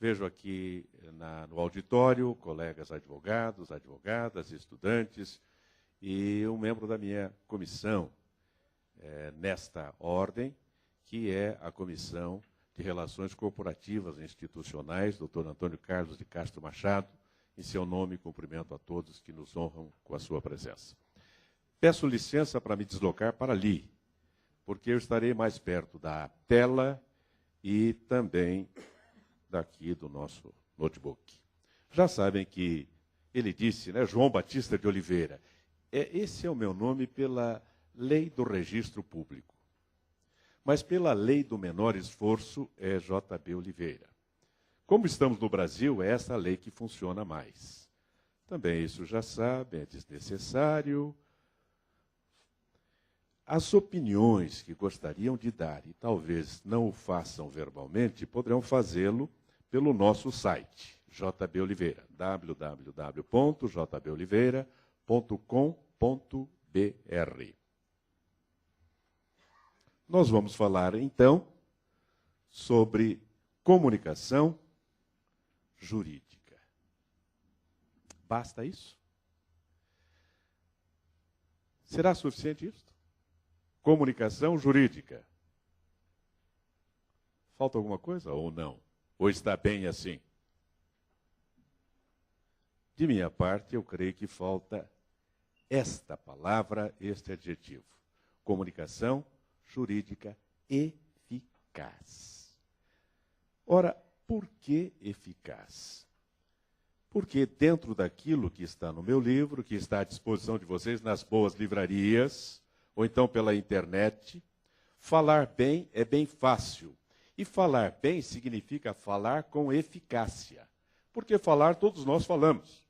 Vejo aqui no auditório colegas advogados, advogadas, estudantes e um membro da minha comissão nesta ordem, que é a Comissão de Relações Corporativas e Institucionais, Dr. Antônio Carlos de Castro Machado. Em seu nome, cumprimento a todos que nos honram com a sua presença. Peço licença para me deslocar para ali, porque eu estarei mais perto da tela e também daqui do nosso notebook. Já sabem que ele disse, né, João Batista de Oliveira, esse é o meu nome pela lei do registro público, mas pela lei do menor esforço é JB Oliveira. Como estamos no Brasil, é essa lei que funciona mais. Também isso já sabem, é desnecessário. As opiniões que gostariam de dar e talvez não o façam verbalmente, poderão fazê-lo pelo nosso site, JB Oliveira, www.jboliveira.com.br. Nós vamos falar, então, sobre comunicação jurídica. Basta isso? Será suficiente isso? Comunicação jurídica. Falta alguma coisa ou não? Ou está bem assim? De minha parte, eu creio que falta esta palavra, este adjetivo. Comunicação jurídica eficaz. Ora, por que eficaz? Porque dentro daquilo que está no meu livro, que está à disposição de vocês nas boas livrarias, ou então pela internet, falar bem é bem fácil. E falar bem significa falar com eficácia. Porque falar todos nós falamos.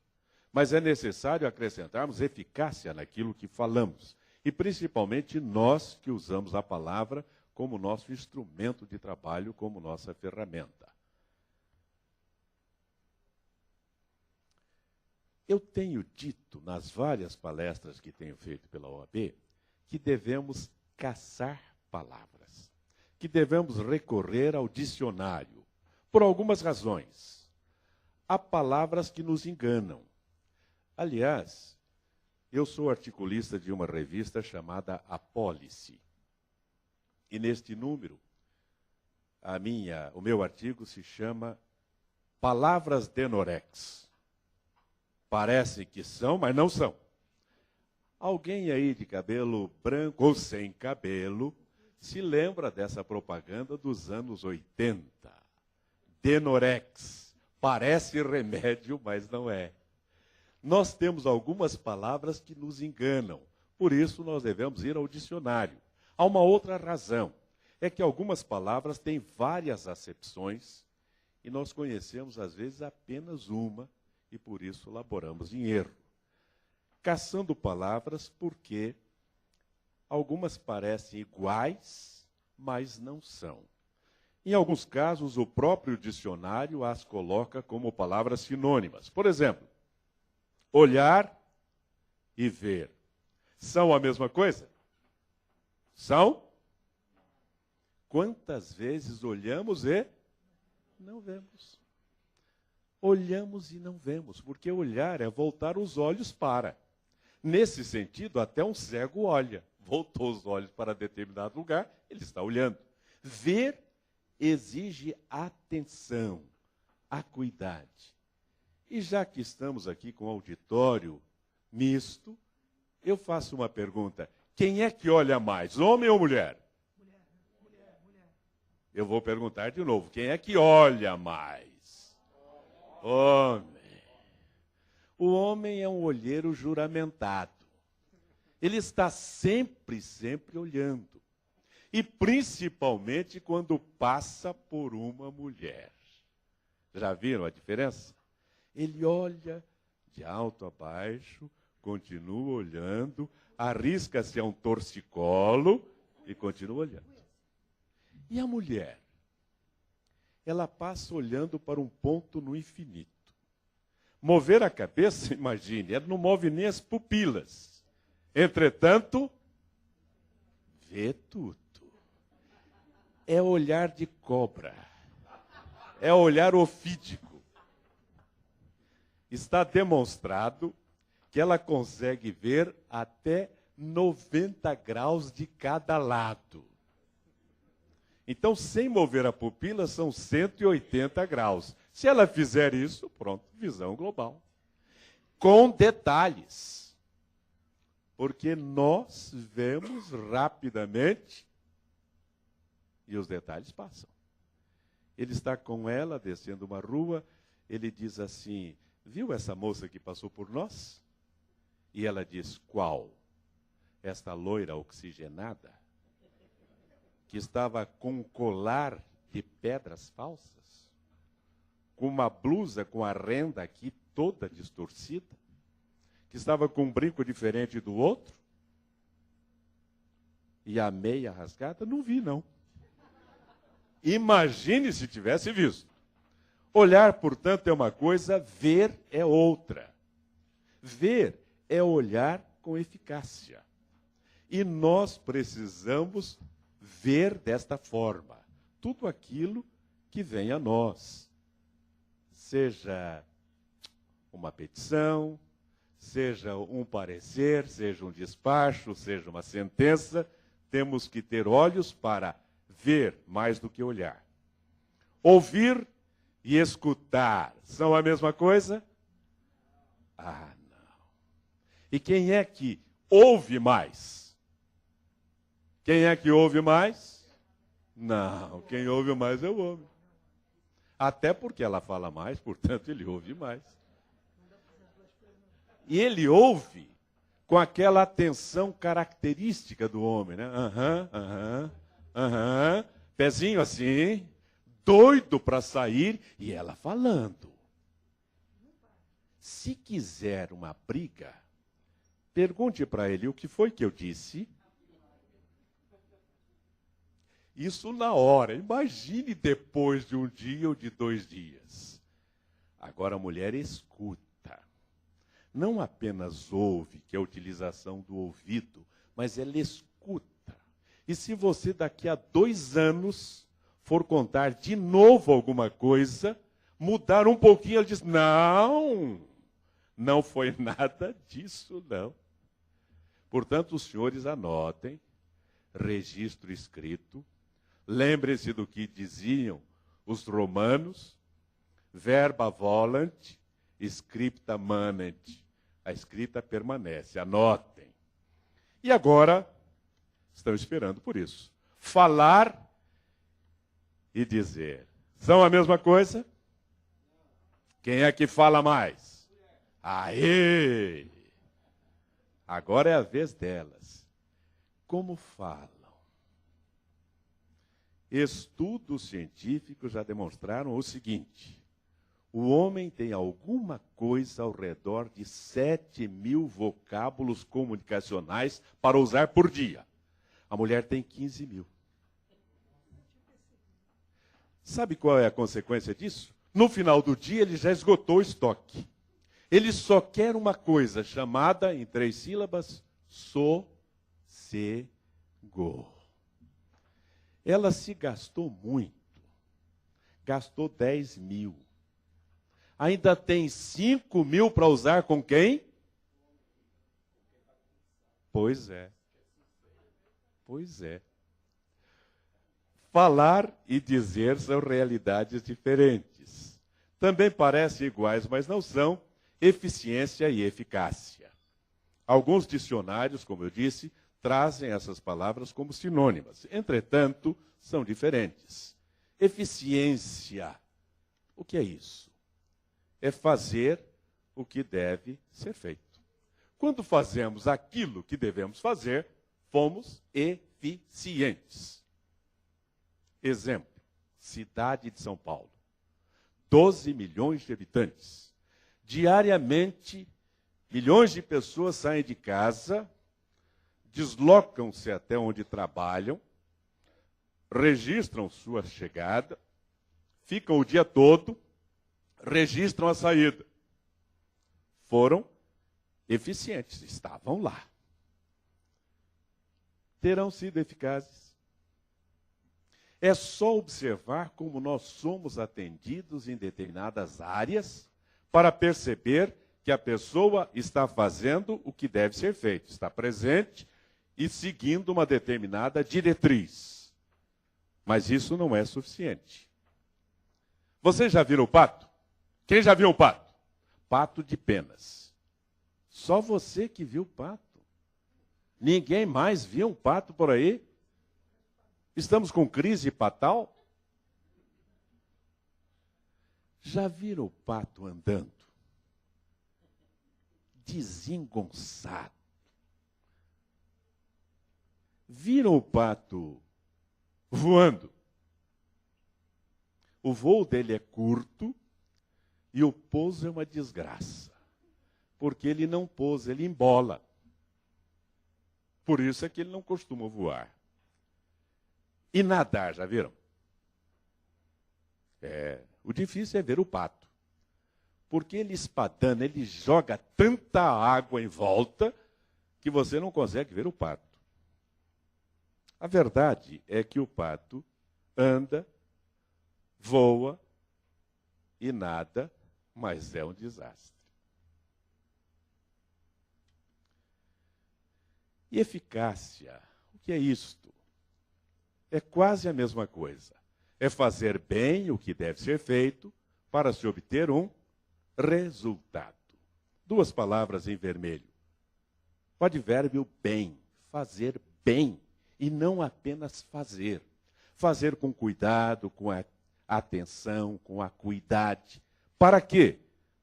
Mas é necessário acrescentarmos eficácia naquilo que falamos. E principalmente nós que usamos a palavra como nosso instrumento de trabalho, como nossa ferramenta. Eu tenho dito nas várias palestras que tenho feito pela OAB que devemos caçar palavras, que devemos recorrer ao dicionário, por algumas razões. Há palavras que nos enganam. Aliás, eu sou articulista de uma revista chamada Apólice. E neste número, o meu artigo se chama Palavras Denorex. Parece que são, mas não são. Alguém aí de cabelo branco ou sem cabelo se lembra dessa propaganda dos anos 80. Denorex. Parece remédio, mas não é. Nós temos algumas palavras que nos enganam. Por isso, nós devemos ir ao dicionário. Há uma outra razão. É que algumas palavras têm várias acepções e nós conhecemos, às vezes, apenas uma e, por isso, laboramos em erro. Caçando palavras porque algumas parecem iguais, mas não são. Em alguns casos, o próprio dicionário as coloca como palavras sinônimas. Por exemplo, olhar e ver. São a mesma coisa? São? Quantas vezes olhamos e não vemos? Olhamos e não vemos, porque olhar é voltar os olhos para. Nesse sentido, até um cego olha. Voltou os olhos para determinado lugar, ele está olhando. Ver exige atenção, acuidade. E já que estamos aqui com auditório misto, eu faço uma pergunta. Quem é que olha mais, homem ou mulher? Mulher. Eu vou perguntar de novo. Quem é que olha mais? Homem. O homem é um olheiro juramentado. Ele está sempre olhando. E principalmente quando passa por uma mulher. Já viram a diferença? Ele olha de alto a baixo, continua olhando, arrisca-se a um torcicolo e continua olhando. E a mulher? Ela passa olhando para um ponto no infinito. Mover a cabeça, imagine, ela não move nem as pupilas. Entretanto, vê tudo. É olhar de cobra. É olhar ofídico. Está demonstrado que ela consegue ver até 90 graus de cada lado. Então, sem mover a pupila, são 180 graus. Se ela fizer isso, pronto, visão global. Com detalhes. Porque nós vemos rapidamente e os detalhes passam. Ele está com ela, descendo uma rua, ele diz assim, viu essa moça que passou por nós? E ela diz, qual? Esta loira oxigenada, que estava com um colar de pedras falsas, com uma blusa com a renda aqui toda distorcida, que estava com um brinco diferente do outro, e a meia rasgada? Não vi, não. Imagine se tivesse visto. Olhar, portanto, é uma coisa, ver é outra. Ver é olhar com eficácia. E nós precisamos ver desta forma tudo aquilo que vem a nós. Seja uma petição, seja um parecer, seja um despacho, seja uma sentença, temos que ter olhos para ver mais do que olhar. Ouvir e escutar são a mesma coisa? Ah, não. E quem é que ouve mais? Quem é que ouve mais? Não, quem ouve mais é o homem. Até porque ela fala mais, portanto ele ouve mais. E ele ouve com aquela atenção característica do homem, né? Pezinho assim, doido para sair, e ela falando. Se quiser uma briga, pergunte para ele o que foi que eu disse. Isso na hora. Imagine depois de um dia ou de 2 dias. Agora a mulher escuta. Não apenas ouve, que é a utilização do ouvido, mas ela escuta. E se você daqui a 2 anos for contar de novo alguma coisa, mudar um pouquinho, ela diz, não foi nada disso, não. Portanto, os senhores anotem, registro escrito, lembrem-se do que diziam os romanos, verba volant, scripta manent. A escrita permanece, anotem. E agora, estão esperando por isso. Falar e dizer. São a mesma coisa? Quem é que fala mais? Aê! Agora é a vez delas. Como falam? Estudos científicos já demonstraram o seguinte. O homem tem alguma coisa ao redor de 7.000 vocábulos comunicacionais para usar por dia. A mulher tem 15.000. Sabe qual é a consequência disso? No final do dia, ele já esgotou o estoque. Ele só quer uma coisa chamada, em 3 sílabas, sossego. Ela se gastou muito. Gastou 10.000. Ainda tem 5.000 para usar com quem? Pois é. Pois é. Falar e dizer são realidades diferentes. Também parecem iguais, mas não são. Eficiência e eficácia. Alguns dicionários, como eu disse, trazem essas palavras como sinônimas. Entretanto, são diferentes. Eficiência. O que é isso? É fazer o que deve ser feito. Quando fazemos aquilo que devemos fazer, fomos eficientes. Exemplo, cidade de São Paulo. 12 milhões de habitantes. Diariamente, milhões de pessoas saem de casa, deslocam-se até onde trabalham, registram sua chegada, ficam o dia todo, registram a saída. Foram eficientes, estavam lá. Terão sido eficazes? É só observar como nós somos atendidos em determinadas áreas para perceber que a pessoa está fazendo o que deve ser feito, está presente e seguindo uma determinada diretriz. Mas isso não é suficiente. Vocês já viram o pato? Quem já viu um pato? Pato de penas. Só você que viu o pato. Ninguém mais viu um pato por aí? Estamos com crise patal? Já viram o pato andando? Desengonçado. Viram o pato voando? O voo dele é curto e o pouso é uma desgraça. Porque ele não pousa, ele embola. Por isso é que ele não costuma voar. E nadar, já viram? O difícil é ver o pato. Porque ele espadana, ele joga tanta água em volta que você não consegue ver o pato. A verdade é que o pato anda, voa e nada, mas é um desastre. E eficácia, o que é isto? É quase a mesma coisa. É fazer bem o que deve ser feito para se obter um resultado. Duas palavras em vermelho. O advérbio bem, fazer bem, e não apenas fazer. Fazer com cuidado, com a atenção, com acuidade. Para quê?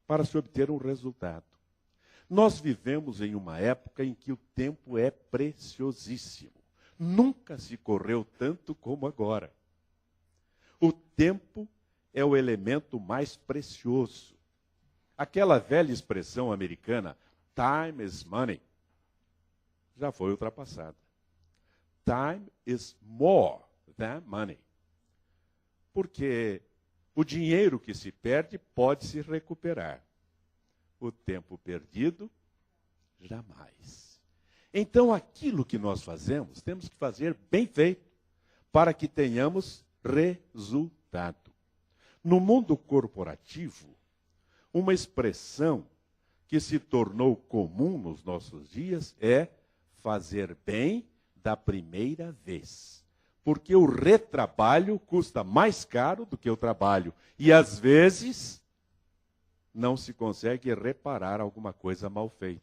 Para se obter um resultado. Nós vivemos em uma época em que o tempo é preciosíssimo. Nunca se correu tanto como agora. O tempo é o elemento mais precioso. Aquela velha expressão americana, time is money, já foi ultrapassada. Time is more than money. Porque o dinheiro que se perde pode se recuperar. O tempo perdido, jamais. Então, aquilo que nós fazemos, temos que fazer bem feito, para que tenhamos resultado. No mundo corporativo, uma expressão que se tornou comum nos nossos dias é fazer bem da primeira vez. Porque o retrabalho custa mais caro do que o trabalho. E, às vezes, não se consegue reparar alguma coisa mal feita.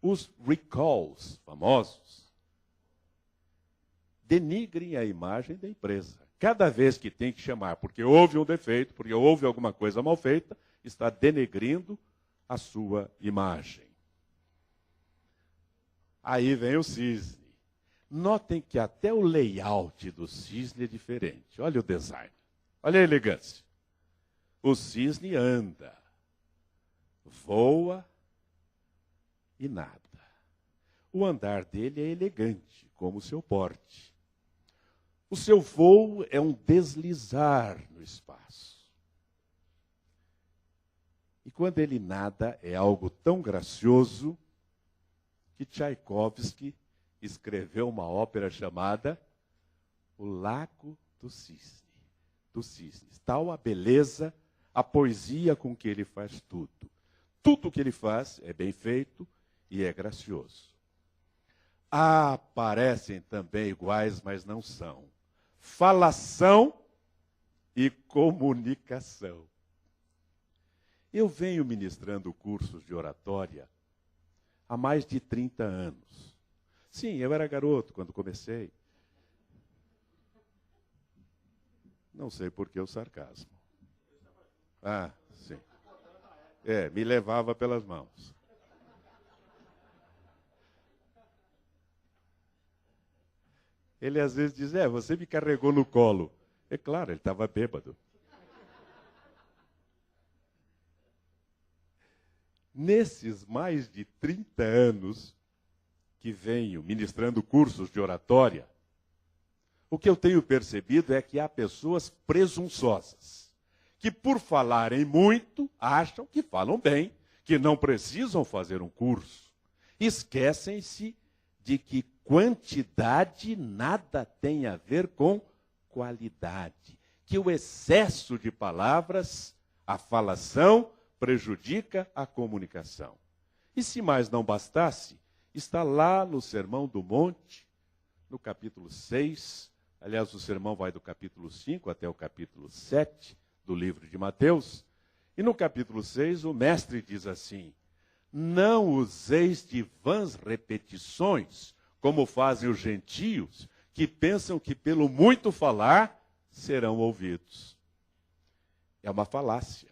Os recalls famosos denigrem a imagem da empresa. Cada vez que tem que chamar, porque houve um defeito, porque houve alguma coisa mal feita, está denegrindo a sua imagem. Aí vem o cisne. Notem que até o layout do cisne é diferente. Olha o design. Olha a elegância. O cisne anda, voa e nada. O andar dele é elegante, como o seu porte. O seu voo é um deslizar no espaço. E quando ele nada, é algo tão gracioso que Tchaikovsky escreveu uma ópera chamada O Lago do Cisne. Do cisne. Tal a beleza, a poesia com que ele faz tudo. Tudo que ele faz é bem feito e é gracioso. Parecem também iguais, mas não são. Falação e comunicação. Eu venho ministrando cursos de oratória há mais de 30 anos. Sim, eu era garoto quando comecei. Não sei por que o sarcasmo. Sim. Me levava pelas mãos. Ele às vezes diz, você me carregou no colo. É claro, ele estava bêbado. Nesses mais de 30 anos que venho ministrando cursos de oratória, o que eu tenho percebido é que há pessoas presunçosas, que por falarem muito, acham que falam bem, que não precisam fazer um curso. Esquecem-se de que quantidade nada tem a ver com qualidade, que o excesso de palavras, a falação, prejudica a comunicação. E se mais não bastasse, está lá no Sermão do Monte, no capítulo 6, aliás, o sermão vai do capítulo 5 até o capítulo 7 do livro de Mateus, e no capítulo 6 o mestre diz assim: não useis de vãs repetições, como fazem os gentios, que pensam que pelo muito falar serão ouvidos. É uma falácia,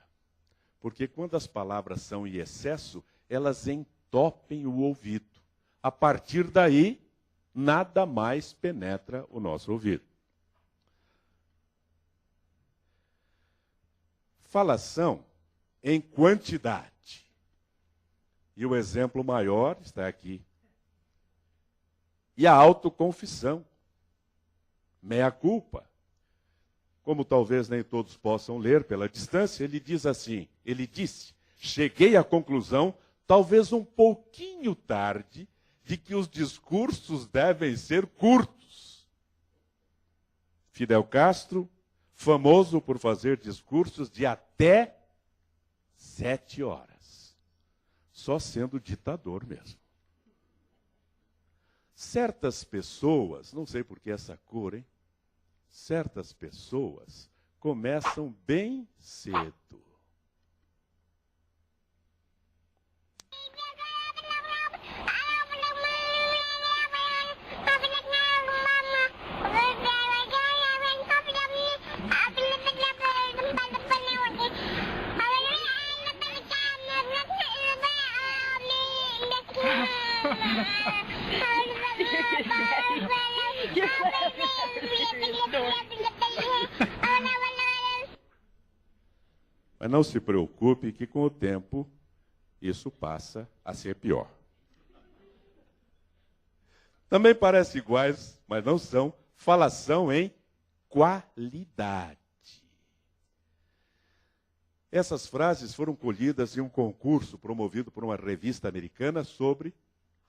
porque quando as palavras são em excesso, elas entopem o ouvido. A partir daí, nada mais penetra o nosso ouvido. Falação em quantidade. E o exemplo maior está aqui. E a autoconfissão. Mea culpa. Como talvez nem todos possam ler pela distância, ele diz assim, ele disse, cheguei à conclusão, talvez um pouquinho tarde, de que os discursos devem ser curtos. Fidel Castro, famoso por fazer discursos de até 7 horas. Só sendo ditador mesmo. Certas pessoas, não sei por que essa cor, hein? Certas pessoas começam bem cedo. Mas não se preocupe que com o tempo isso passa a ser pior. Também parecem iguais, mas não são, falação em qualidade. Essas frases foram colhidas em um concurso promovido por uma revista americana sobre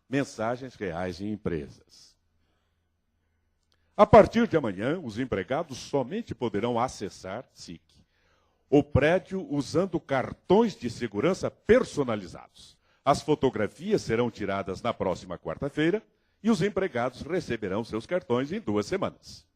mensagens reais em empresas. A partir de amanhã, os empregados somente poderão acessar SIC, o prédio usando cartões de segurança personalizados. As fotografias serão tiradas na próxima quarta-feira e os empregados receberão seus cartões em 2 semanas.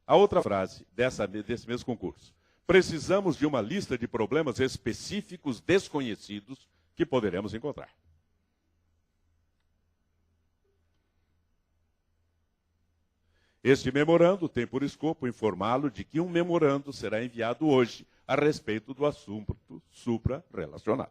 A outra frase desse mesmo concurso. Precisamos de uma lista de problemas específicos desconhecidos que poderemos encontrar. Este memorando tem por escopo informá-lo de que um memorando será enviado hoje a respeito do assunto supra-relacionado.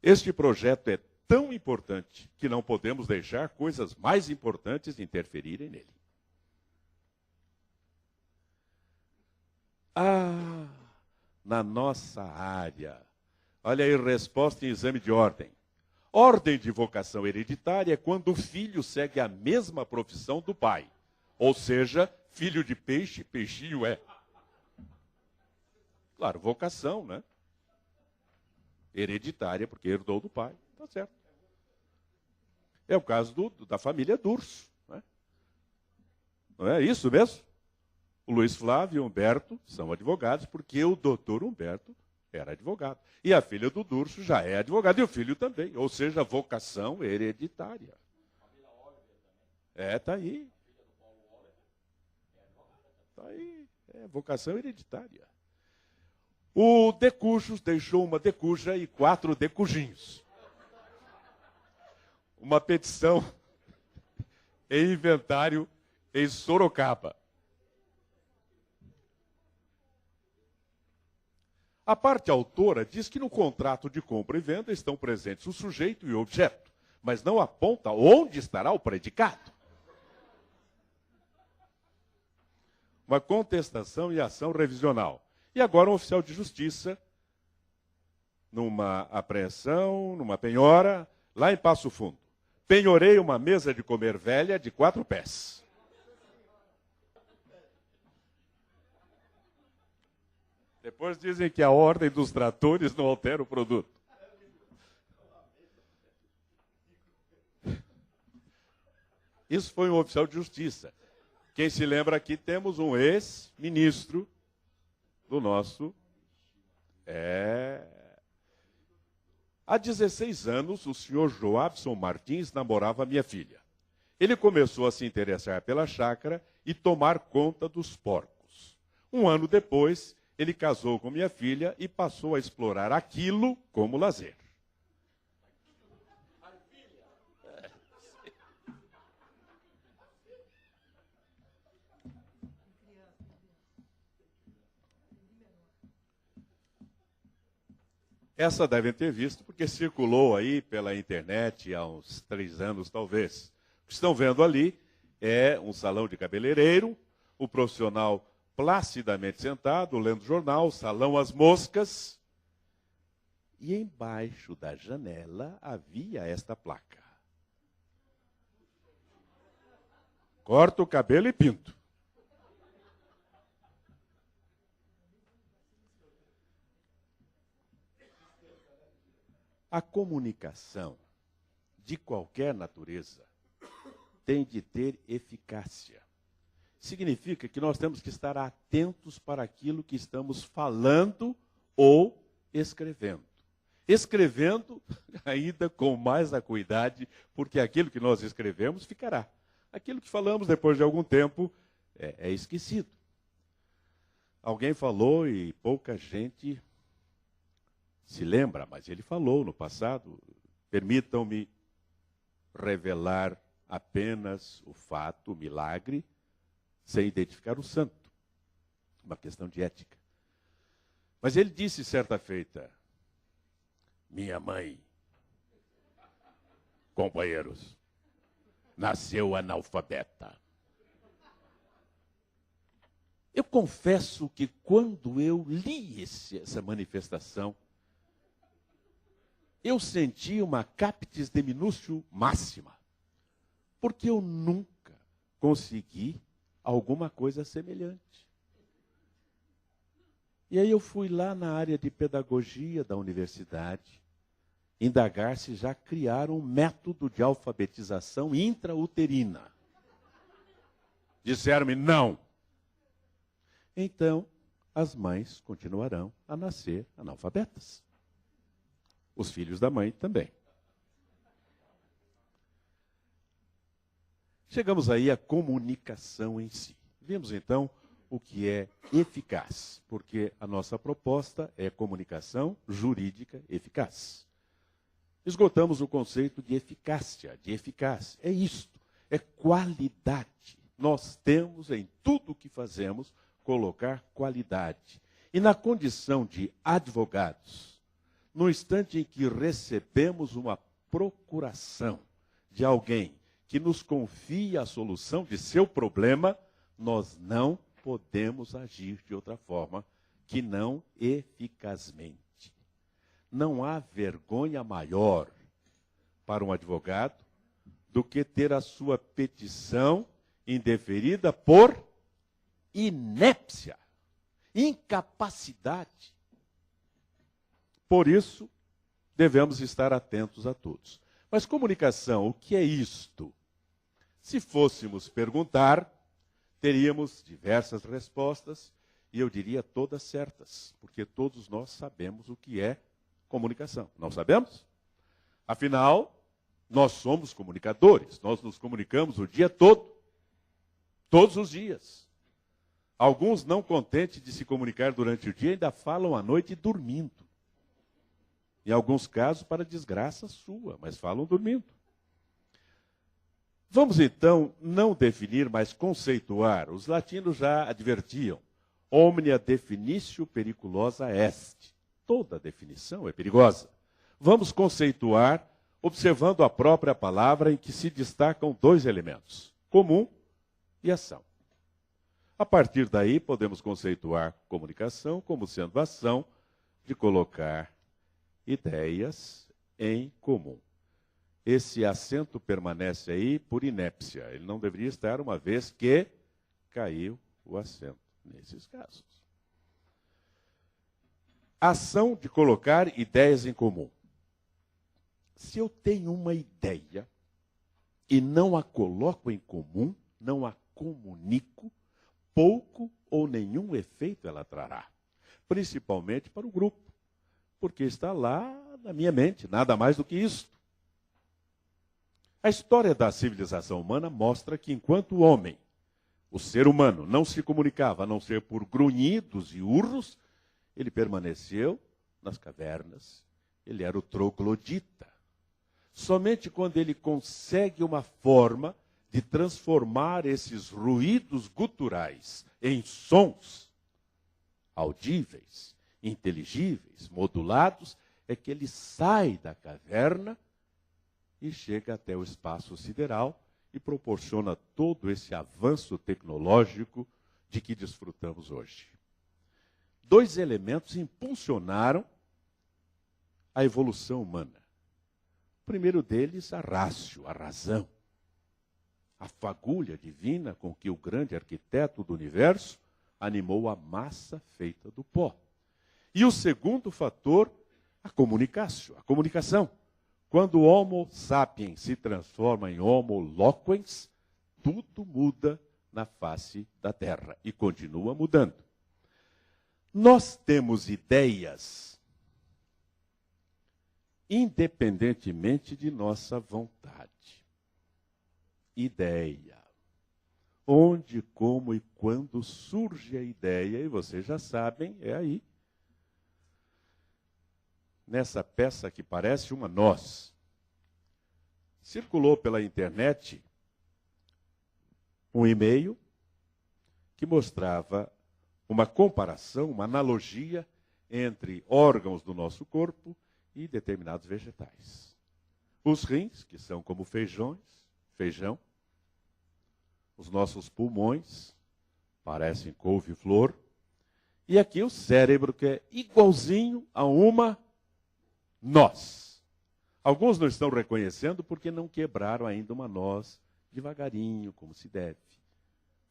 Este projeto é tão importante que não podemos deixar coisas mais importantes interferirem nele. Na nossa área. Olha aí, resposta em exame de ordem. Ordem de vocação hereditária é quando o filho segue a mesma profissão do pai. Ou seja, filho de peixe, peixinho é. Claro, vocação, né? Hereditária, porque herdou do pai. Tá certo. É o caso da família Durso. Né? Não é isso mesmo? O Luiz Flávio e o Humberto são advogados, porque o doutor Humberto era advogado. E a filha do Durso já é advogada, e o filho também. Ou seja, vocação hereditária. Tá aí. Tá aí. É vocação hereditária. O Decujos deixou uma decuja e 4 decujinhos. Uma petição em inventário em Sorocaba. A parte autora diz que no contrato de compra e venda estão presentes o sujeito e o objeto, mas não aponta onde estará o predicado. Uma contestação e ação revisional. E agora um oficial de justiça, numa apreensão, numa penhora, lá em Passo Fundo. Penhorei uma mesa de comer velha de 4 pés. Depois dizem que a ordem dos tratores não altera o produto. Isso foi um oficial de justiça. Quem se lembra aqui, temos um ex-ministro do nosso... Há 16 anos, o senhor Joabson Martins namorava minha filha. Ele começou a se interessar pela chácara e tomar conta dos porcos. Um ano depois, ele casou com minha filha e passou a explorar aquilo como lazer. Essa devem ter visto, porque circulou aí pela internet há uns 3 anos, talvez. O que estão vendo ali é um salão de cabeleireiro, o profissional placidamente sentado, lendo jornal, salão às moscas. E embaixo da janela havia esta placa: corta o cabelo e pinto. A comunicação, de qualquer natureza, tem de ter eficácia. Significa que nós temos que estar atentos para aquilo que estamos falando ou escrevendo. Escrevendo ainda com mais acuidade, porque aquilo que nós escrevemos ficará. Aquilo que falamos depois de algum tempo é esquecido. Alguém falou e pouca gente se lembra, mas ele falou no passado: permitam-me revelar apenas o fato, o milagre, sem identificar o santo. Uma questão de ética. Mas ele disse certa feita: minha mãe, companheiros, nasceu analfabeta. Eu confesso que quando eu li essa manifestação, eu senti uma captis deminutio máxima, porque eu nunca consegui alguma coisa semelhante. E aí eu fui lá na área de pedagogia da universidade, indagar se já criaram um método de alfabetização intrauterina. Disseram-me não. Então, as mães continuarão a nascer analfabetas. Os filhos da mãe também. Chegamos aí à comunicação em si. Vimos então o que é eficaz, porque a nossa proposta é comunicação jurídica eficaz. Esgotamos o conceito de eficácia, de eficaz. É isto, é qualidade. Nós temos em tudo o que fazemos colocar qualidade. E na condição de advogados, no instante em que recebemos uma procuração de alguém que nos confia a solução de seu problema, nós não podemos agir de outra forma que não eficazmente. Não há vergonha maior para um advogado do que ter a sua petição indeferida por inépcia, incapacidade. Por isso, devemos estar atentos a todos. Mas comunicação, o que é isto? Se fôssemos perguntar, teríamos diversas respostas, e eu diria todas certas, porque todos nós sabemos o que é comunicação. Não sabemos? Afinal, nós somos comunicadores, nós nos comunicamos o dia todo, todos os dias. Alguns, não contentes de se comunicar durante o dia, ainda falam à noite dormindo. Em alguns casos, para desgraça sua, mas falam dormindo. Vamos então não definir, mas conceituar. Os latinos já advertiam: omnia definitio periculosa est. Toda definição é perigosa. Vamos conceituar observando a própria palavra, em que se destacam 2 elementos: comum e ação. A partir daí, podemos conceituar comunicação como sendo a ação de colocar ideias em comum. Esse acento permanece aí por inépcia. Ele não deveria estar, uma vez que caiu o acento nesses casos. Ação de colocar ideias em comum. Se eu tenho uma ideia e não a coloco em comum, não a comunico, pouco ou nenhum efeito ela trará. Principalmente para o grupo, porque está lá na minha mente, nada mais do que isso. A história da civilização humana mostra que enquanto o homem, o ser humano, não se comunicava, a não ser por grunhidos e urros, ele permaneceu nas cavernas, ele era o troglodita. Somente quando ele consegue uma forma de transformar esses ruídos guturais em sons audíveis, inteligíveis, modulados, é que ele sai da caverna e chega até o espaço sideral e proporciona todo esse avanço tecnológico de que desfrutamos hoje. Dois elementos impulsionaram a evolução humana. O primeiro deles, a rácio, a razão. A fagulha divina com que o grande arquiteto do universo animou a massa feita do pó. E o segundo fator, a comunicação. Quando o Homo sapiens se transforma em Homo loquens, tudo muda na face da Terra e continua mudando. Nós temos ideias independentemente de nossa vontade. Ideia. Onde, como e quando surge a ideia, e vocês já sabem, é aí. Nessa peça que parece uma noz. Circulou pela internet um e-mail que mostrava uma comparação, uma analogia entre órgãos do nosso corpo e determinados vegetais. Os rins, que são como feijão, os nossos pulmões parecem couve-flor, e aqui o cérebro, que é igualzinho a uma noz. Alguns não estão reconhecendo porque não quebraram ainda uma noz devagarinho, como se deve.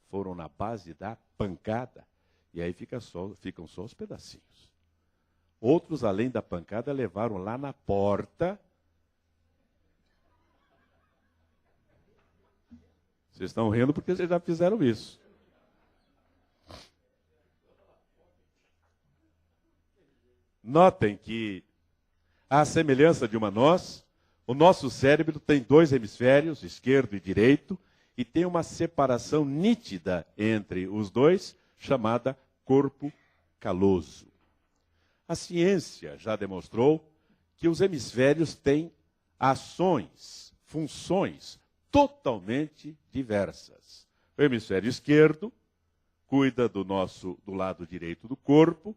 Foram na base da pancada, e aí ficam só os pedacinhos. Outros, além da pancada, levaram lá na porta. Vocês estão rindo porque vocês já fizeram isso. Notem que, à semelhança de uma noz, o nosso cérebro tem dois hemisférios, esquerdo e direito, e tem uma separação nítida entre os dois, chamada corpo caloso. A ciência já demonstrou que os hemisférios têm ações, funções totalmente diversas. O hemisfério esquerdo cuida do lado direito do corpo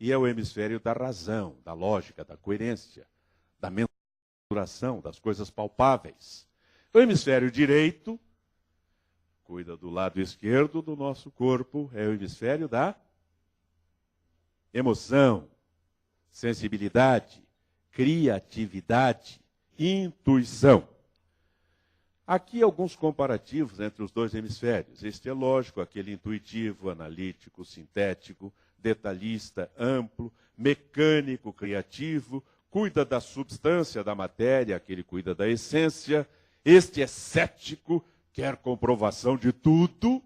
e é o hemisfério da razão, da lógica, da coerência, da mensuração, das coisas palpáveis. O hemisfério direito cuida do lado esquerdo do nosso corpo, é o hemisfério da emoção, sensibilidade, criatividade, intuição. Aqui alguns comparativos entre os dois hemisférios. Este é lógico, aquele intuitivo, analítico, sintético, detalhista, amplo, mecânico, criativo, cuida da substância da matéria, aquele cuida da essência. Este é cético, quer comprovação de tudo,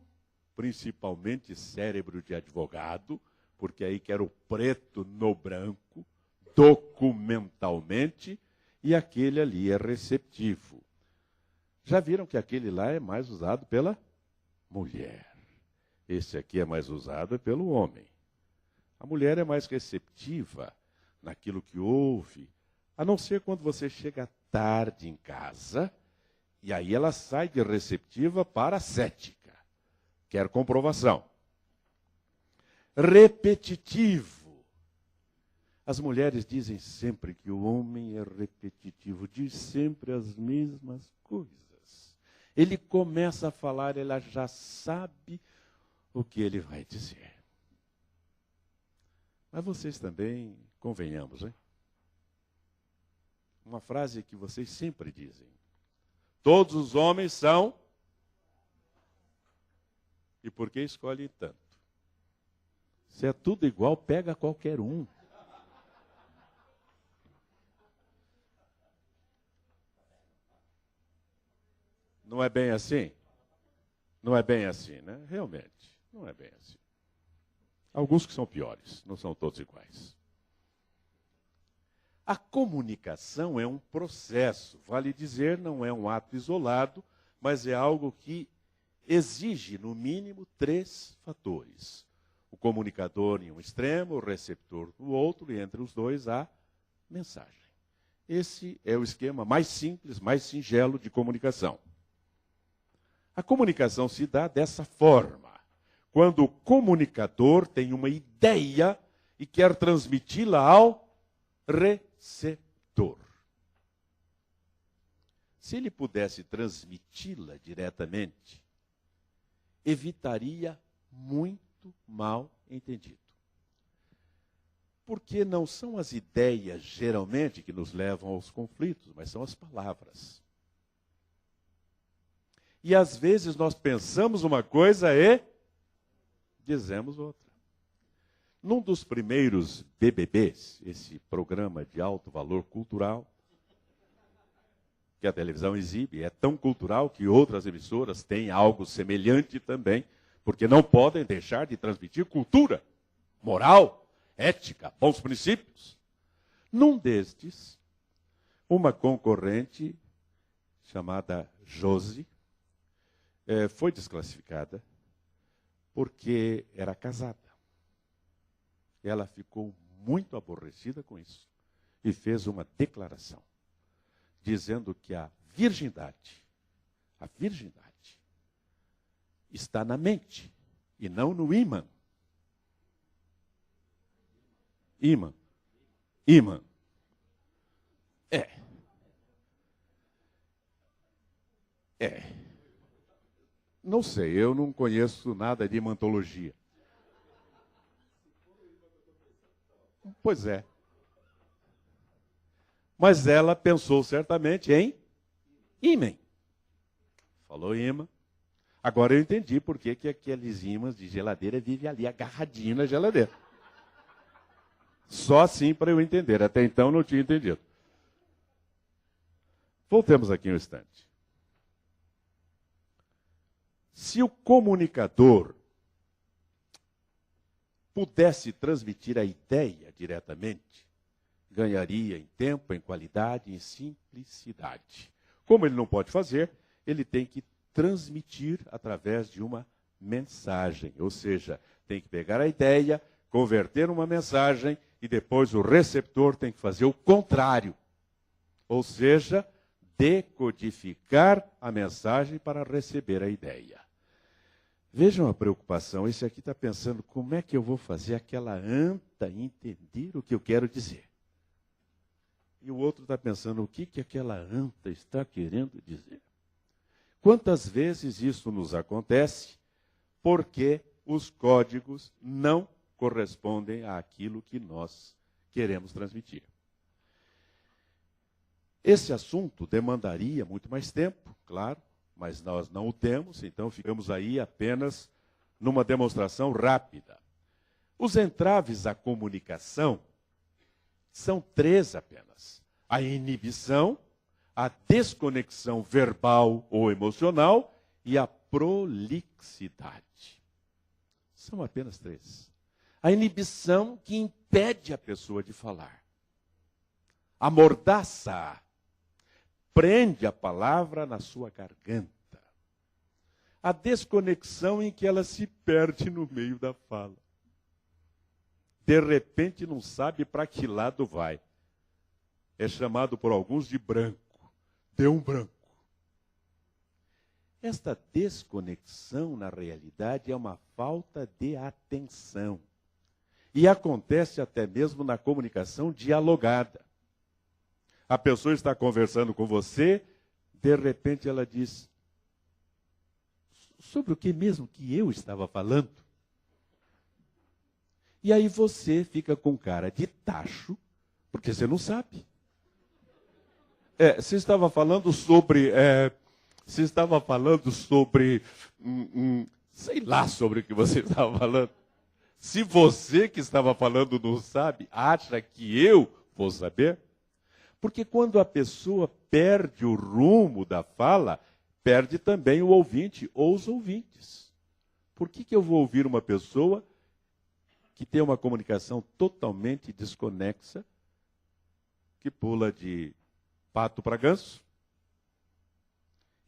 principalmente cérebro de advogado, porque aí quer o preto no branco, documentalmente, e aquele ali é receptivo. Já viram que aquele lá é mais usado pela mulher. Esse aqui é mais usado pelo homem. A mulher é mais receptiva naquilo que ouve, a não ser quando você chega tarde em casa, e aí ela sai de receptiva para cética. Quer comprovação. Repetitivo. As mulheres dizem sempre que o homem é repetitivo, diz sempre as mesmas coisas. Ele começa a falar, ela já sabe o que ele vai dizer. Mas vocês também, convenhamos, hein? Uma frase que vocês sempre dizem. Todos os homens são... E por que escolhem tanto? Se é tudo igual, pega qualquer um. Não é bem assim? Não é bem assim, né? Realmente, não é bem assim. Alguns que são piores, não são todos iguais. A comunicação é um processo, vale dizer, não é um ato isolado, mas é algo que exige, no mínimo, 3 fatores. O comunicador em um extremo, o receptor no outro, e entre os dois a mensagem. Esse é o esquema mais simples, mais singelo de comunicação. A comunicação se dá dessa forma, quando o comunicador tem uma ideia e quer transmiti-la ao receptor. Se ele pudesse transmiti-la diretamente, evitaria muito mal entendido. Porque não são as ideias, geralmente, que nos levam aos conflitos, mas são as palavras. E às vezes nós pensamos uma coisa e dizemos outra. Num dos primeiros BBBs, esse programa de alto valor cultural, que a televisão exibe, é tão cultural que outras emissoras têm algo semelhante também, porque não podem deixar de transmitir cultura, moral, ética, bons princípios. Num destes, uma concorrente chamada Josi foi desclassificada porque era casada. Ela ficou muito aborrecida com isso e fez uma declaração dizendo que a virgindade está na mente e não no ímã. Ímã. Não sei, eu não conheço nada de imantologia. Pois é. Mas ela pensou certamente em ímã. Falou ímã. Agora eu entendi por que aqueles ímãs de geladeira vivem ali agarradinhos na geladeira. Só assim para eu entender. Até então não tinha entendido. Voltemos aqui um instante. Se o comunicador pudesse transmitir a ideia diretamente, ganharia em tempo, em qualidade, em simplicidade. Como ele não pode fazer, ele tem que transmitir através de uma mensagem. Ou seja, tem que pegar a ideia, converter uma mensagem e depois o receptor tem que fazer o contrário. Ou seja, decodificar a mensagem para receber a ideia. Vejam a preocupação. Esse aqui está pensando como é que eu vou fazer aquela anta entender o que eu quero dizer. E o outro está pensando o que aquela anta está querendo dizer. Quantas vezes isso nos acontece porque os códigos não correspondem àquilo que nós queremos transmitir. Esse assunto demandaria muito mais tempo, claro, mas nós não o temos, então ficamos aí apenas numa demonstração rápida. Os entraves à comunicação são 3 apenas. A inibição, a desconexão verbal ou emocional e a prolixidade. São apenas 3. A inibição que impede a pessoa de falar. A mordaça prende a palavra na sua garganta. A desconexão em que ela se perde no meio da fala. De repente não sabe para que lado vai. É chamado por alguns de branco. Deu um branco. Esta desconexão, na realidade, é uma falta de atenção. E acontece até mesmo na comunicação dialogada. A pessoa está conversando com você, de repente ela diz, sobre o que mesmo que eu estava falando? E aí você fica com cara de tacho, porque você não sabe. Você estava falando sobre... sei lá sobre o que você estava falando. Se você que estava falando não sabe, acha que eu vou saber? Porque quando a pessoa perde o rumo da fala, perde também o ouvinte ou os ouvintes. Por que eu vou ouvir uma pessoa que tem uma comunicação totalmente desconexa, que pula de pato para ganso?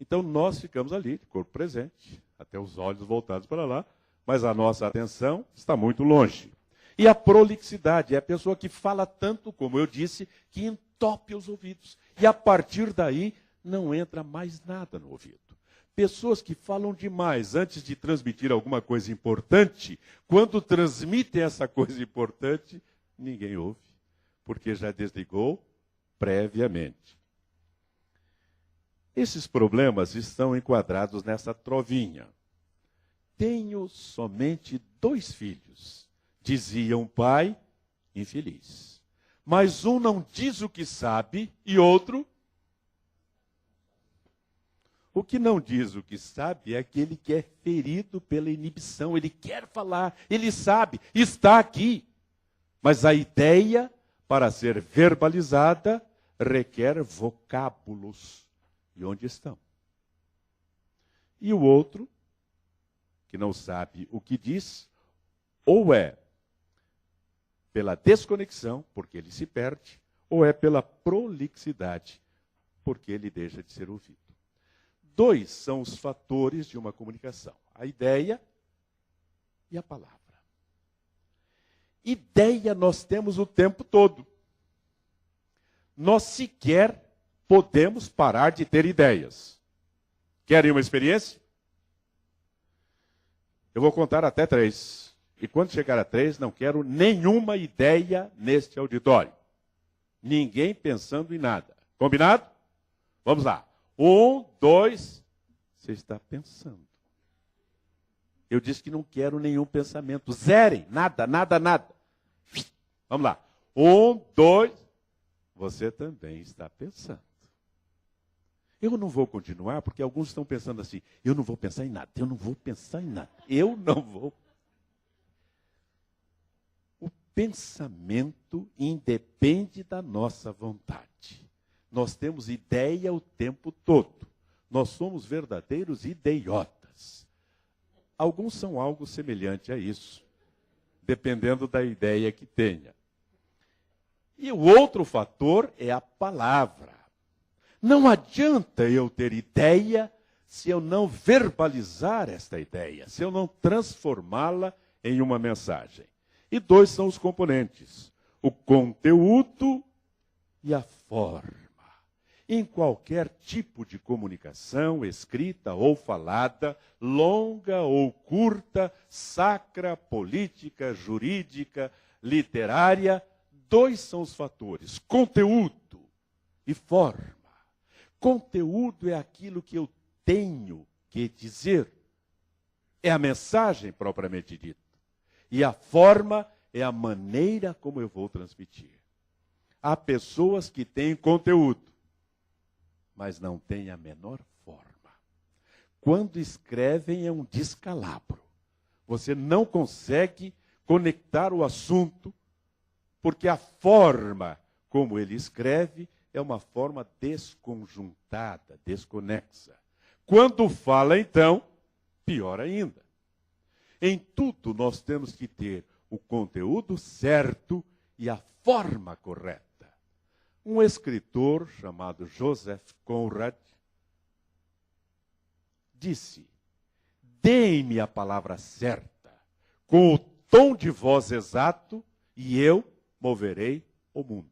Então nós ficamos ali, de corpo presente, até os olhos voltados para lá, mas a nossa atenção está muito longe. E a prolixidade é a pessoa que fala tanto, como eu disse, que entope os ouvidos. E a partir daí não entra mais nada no ouvido. Pessoas que falam demais antes de transmitir alguma coisa importante, quando transmitem essa coisa importante, ninguém ouve, porque já desligou previamente. Esses problemas estão enquadrados nessa trovinha. Tenho somente 2 filhos, dizia um pai infeliz. Mas um não diz o que sabe e outro... O que não diz o que sabe é aquele que é ferido pela inibição. Ele quer falar, ele sabe, está aqui. Mas a ideia, para ser verbalizada, requer vocábulos. E onde estão? E o outro, que não sabe o que diz, ou é pela desconexão, porque ele se perde, ou é pela prolixidade, porque ele deixa de ser ouvido. 2 são os fatores de uma comunicação: a ideia e a palavra. Ideia nós temos o tempo todo. Nós sequer podemos parar de ter ideias. Querem uma experiência? Eu vou contar até 3. E quando chegar a 3, não quero nenhuma ideia neste auditório. Ninguém pensando em nada. Combinado? Vamos lá. 1, 2, você está pensando. Eu disse que não quero nenhum pensamento. Zerem, nada, nada, nada. Vamos lá. 1, 2, você também está pensando. Eu não vou continuar, porque alguns estão pensando assim, eu não vou pensar em nada, eu não vou pensar em nada, eu não vou. O pensamento independe da nossa vontade. Nós temos ideia o tempo todo. Nós somos verdadeiros idiotas. Alguns são algo semelhante a isso, dependendo da ideia que tenha. E o outro fator é a palavra. Não adianta eu ter ideia se eu não verbalizar esta ideia, se eu não transformá-la em uma mensagem. E 2 são os componentes: o conteúdo e a forma. Em qualquer tipo de comunicação, escrita ou falada, longa ou curta, sacra, política, jurídica, literária, 2 são os fatores: conteúdo e forma. Conteúdo é aquilo que eu tenho que dizer. É a mensagem propriamente dita. E a forma é a maneira como eu vou transmitir. Há pessoas que têm conteúdo, mas não têm a menor forma. Quando escrevem é um descalabro. Você não consegue conectar o assunto, porque a forma como ele escreve é uma forma desconjuntada, desconexa. Quando fala, então, pior ainda. Em tudo nós temos que ter o conteúdo certo e a forma correta. Um escritor chamado Joseph Conrad disse: deem-me a palavra certa, com o tom de voz exato, e eu moverei o mundo.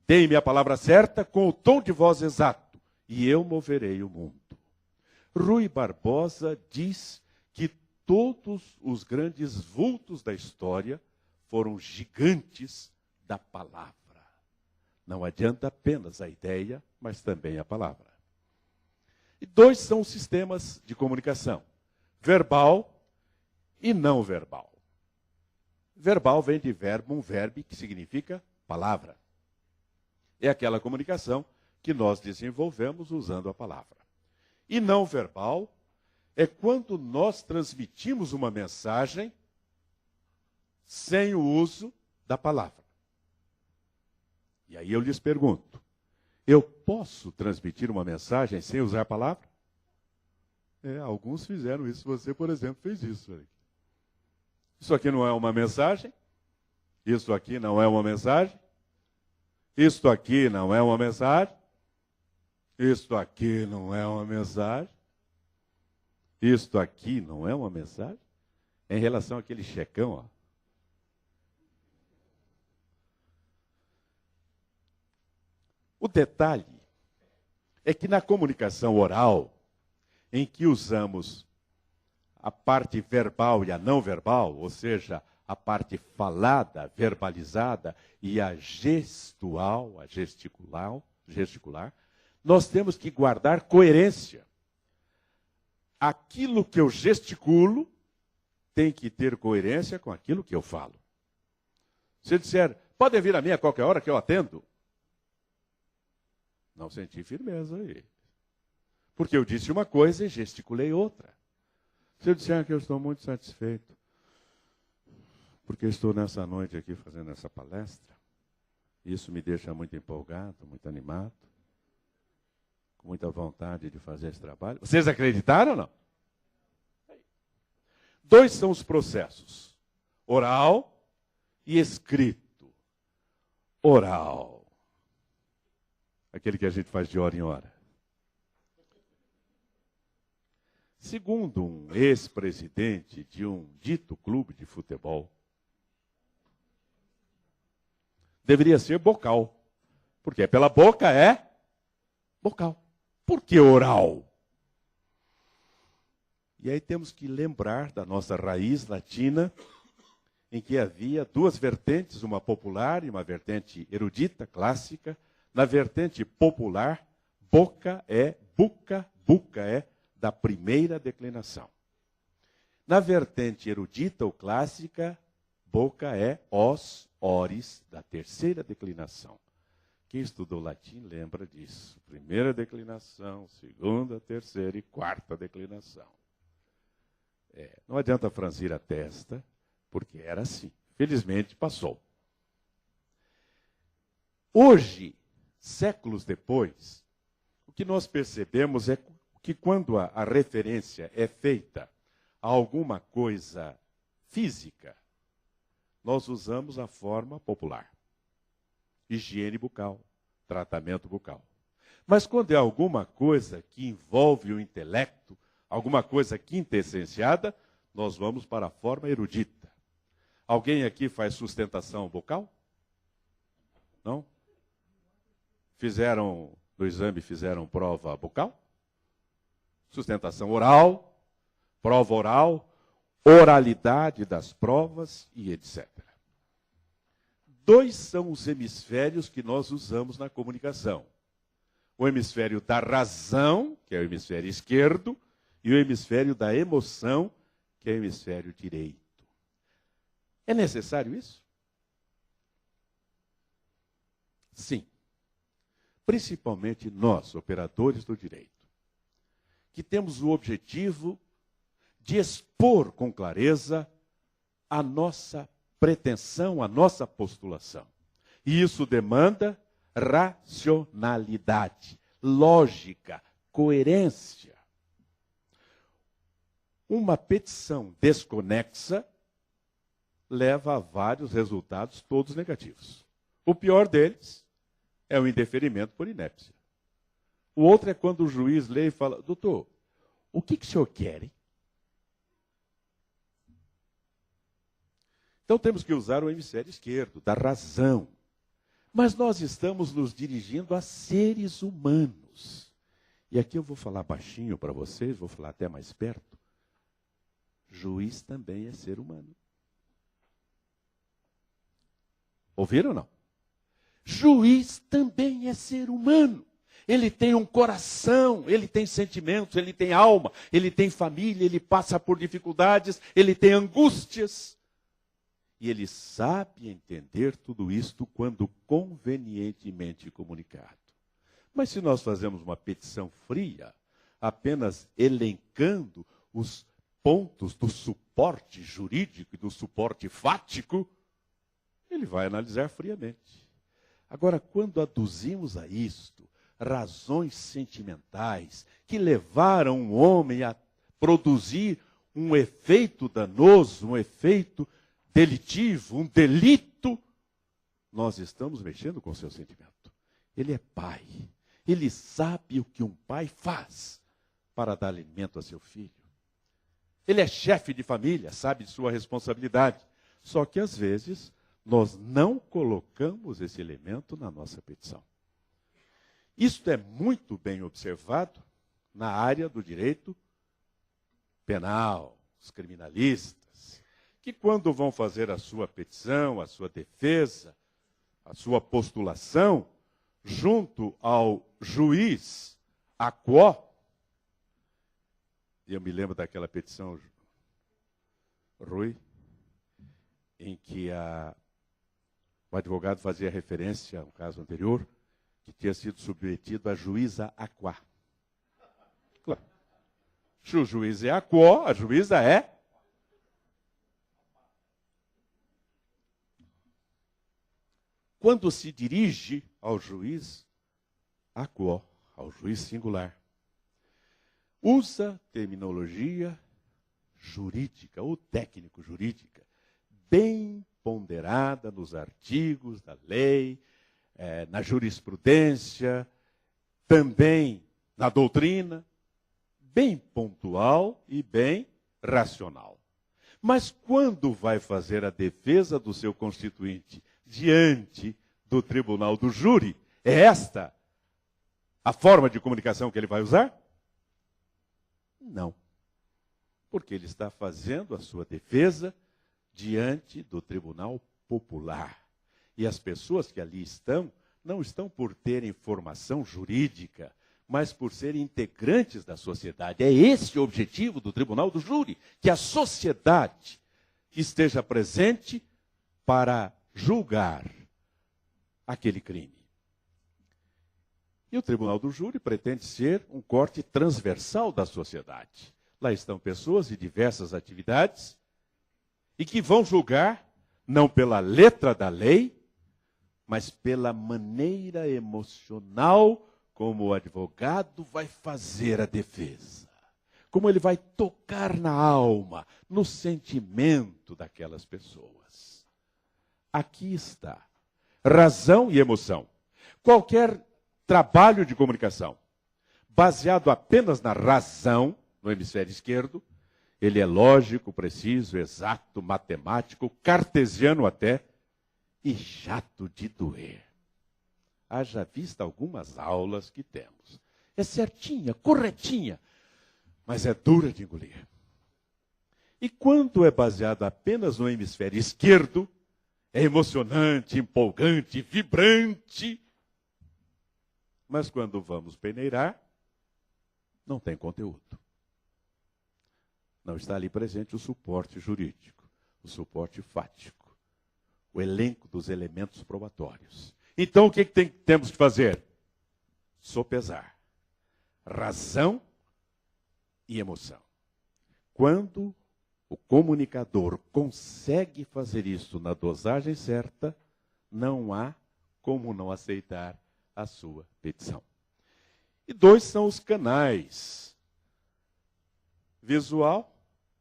Deem-me a palavra certa, com o tom de voz exato, e eu moverei o mundo. Rui Barbosa diz que todos os grandes vultos da história foram gigantes da palavra. Não adianta apenas a ideia, mas também a palavra. E 2 são os sistemas de comunicação: verbal e não verbal. Verbal vem de verbum verbi, que significa palavra. É aquela comunicação que nós desenvolvemos usando a palavra. E não verbal é quando nós transmitimos uma mensagem sem o uso da palavra. E aí eu lhes pergunto: eu posso transmitir uma mensagem sem usar a palavra? Alguns fizeram isso. Você, por exemplo, fez isso. Isso aqui não é uma mensagem? Isso aqui não é uma mensagem? Isto aqui não é uma mensagem? Isto aqui não é uma mensagem? Isto aqui não é uma mensagem? Em relação àquele checão, ó. O detalhe é que na comunicação oral, em que usamos a parte verbal e a não verbal, ou seja, a parte falada, verbalizada, e a gestual, a gesticular, nós temos que guardar coerência. Aquilo que eu gesticulo tem que ter coerência com aquilo que eu falo. Se eu disser, podem vir a mim a qualquer hora que eu atendo, não senti firmeza aí. Porque eu disse uma coisa e gesticulei outra. Se eu disser que eu estou muito satisfeito, porque estou nessa noite aqui fazendo essa palestra, isso me deixa muito empolgado, muito animado, com muita vontade de fazer esse trabalho. Vocês acreditaram ou não? Dois são os processos: oral e escrito. Oral. Aquele que a gente faz de hora em hora. Segundo um ex-presidente de um dito clube de futebol, deveria ser bocal. Porque pela boca é bocal. Por que oral? E aí temos que lembrar da nossa raiz latina, em que havia duas vertentes, uma popular e uma vertente erudita, clássica. Na vertente popular, boca é buca, buca é da primeira declinação. Na vertente erudita ou clássica, boca é os, ores, da terceira declinação. Quem estudou latim lembra disso. Primeira declinação, segunda, terceira e quarta declinação. Não adianta franzir a testa, porque era assim. Felizmente passou. Hoje, séculos depois, o que nós percebemos é que quando a referência é feita a alguma coisa física, nós usamos a forma popular. Higiene bucal, tratamento bucal. Mas quando é alguma coisa que envolve o intelecto, alguma coisa quintessenciada, nós vamos para a forma erudita. Alguém aqui faz sustentação bucal? Não? No exame fizeram prova bucal? Sustentação oral, prova oral, oralidade das provas e etc. Dois são os hemisférios que nós usamos na comunicação. O hemisfério da razão, que é o hemisfério esquerdo, e o hemisfério da emoção, que é o hemisfério direito. É necessário isso? Sim. Principalmente nós, operadores do direito, que temos o objetivo de expor com clareza a nossa pretensão, a nossa postulação. E isso demanda racionalidade, lógica, coerência. Uma petição desconexa leva a vários resultados, todos negativos. O pior deles é o indeferimento por inépcia. O outro é quando o juiz lê e fala, doutor, o que o senhor quer? Hein? Então temos que usar o hemisfério esquerdo, da razão. Mas nós estamos nos dirigindo a seres humanos. E aqui eu vou falar baixinho para vocês, vou falar até mais perto. Juiz também é ser humano. Ouviram ou não? Juiz também é ser humano. Ele tem um coração, ele tem sentimentos, ele tem alma, ele tem família, ele passa por dificuldades, ele tem angústias. E ele sabe entender tudo isto quando convenientemente comunicado. Mas se nós fazemos uma petição fria, apenas elencando os pontos do suporte jurídico e do suporte fático, ele vai analisar friamente. Agora, quando aduzimos a isto razões sentimentais que levaram o homem a produzir um efeito danoso, um efeito delitivo, um delito, nós estamos mexendo com o seu sentimento. Ele é pai. Ele sabe o que um pai faz para dar alimento a seu filho. Ele é chefe de família, sabe de sua responsabilidade. Só que, às vezes, nós não colocamos esse elemento na nossa petição. Isto é muito bem observado na área do direito penal, os criminalistas, que quando vão fazer a sua petição, a sua defesa, a sua postulação, junto ao juiz aquó, e eu me lembro daquela petição, Rui, em que o advogado fazia referência ao caso anterior, que tinha sido submetido à juíza aquá. Claro. Se o juiz é aquó, a juíza é. Quando se dirige ao juiz aquó, ao juiz singular, usa terminologia jurídica ou técnico-jurídica, bem ponderada nos artigos da lei, na jurisprudência, também na doutrina, bem pontual e bem racional. Mas quando vai fazer a defesa do seu constituinte diante do tribunal do júri, é esta a forma de comunicação que ele vai usar? Não. Porque ele está fazendo a sua defesa diante do tribunal popular. E as pessoas que ali estão, não estão por terem formação jurídica, mas por serem integrantes da sociedade. É esse o objetivo do tribunal do júri, que a sociedade esteja presente para julgar aquele crime. E o tribunal do júri pretende ser um corte transversal da sociedade. Lá estão pessoas de diversas atividades e que vão julgar não pela letra da lei, mas pela maneira emocional como o advogado vai fazer a defesa. Como ele vai tocar na alma, no sentimento daquelas pessoas. Aqui está. Razão e emoção. Qualquer trabalho de comunicação baseado apenas na razão, no hemisfério esquerdo, ele é lógico, preciso, exato, matemático, cartesiano até, e chato de doer. Haja vista algumas aulas que temos. É certinha, corretinha, mas é dura de engolir. E quando é baseado apenas no hemisfério esquerdo, é emocionante, empolgante, vibrante. Mas quando vamos peneirar, não tem conteúdo. Não está ali presente o suporte jurídico, o suporte fático, o elenco dos elementos probatórios. Então, o que temos que fazer? Sopesar razão e emoção. Quando o comunicador consegue fazer isso na dosagem certa, não há como não aceitar a sua petição. E dois são os canais: visual,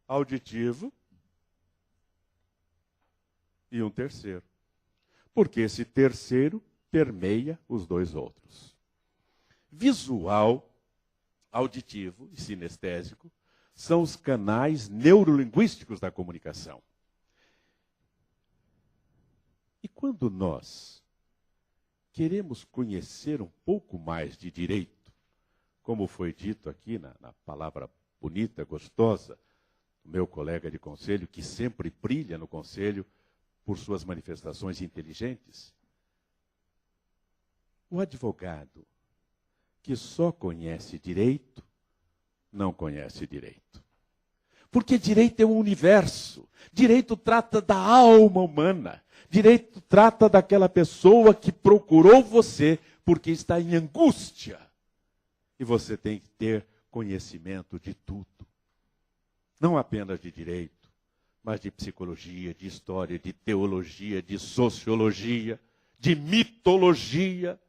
auditivo e um terceiro. Porque esse terceiro permeia os dois outros. Visual, auditivo e sinestésico são os canais neurolinguísticos da comunicação. E quando nós queremos conhecer um pouco mais de direito, como foi dito aqui na palavra bonita, gostosa, do meu colega de conselho, que sempre brilha no conselho por suas manifestações inteligentes, o advogado que só conhece direito, não conhece direito. Porque direito é um universo. Direito trata da alma humana. Direito trata daquela pessoa que procurou você porque está em angústia. E você tem que ter conhecimento de tudo. Não apenas de direito, mas de psicologia, de história, de teologia, de sociologia, de mitologia,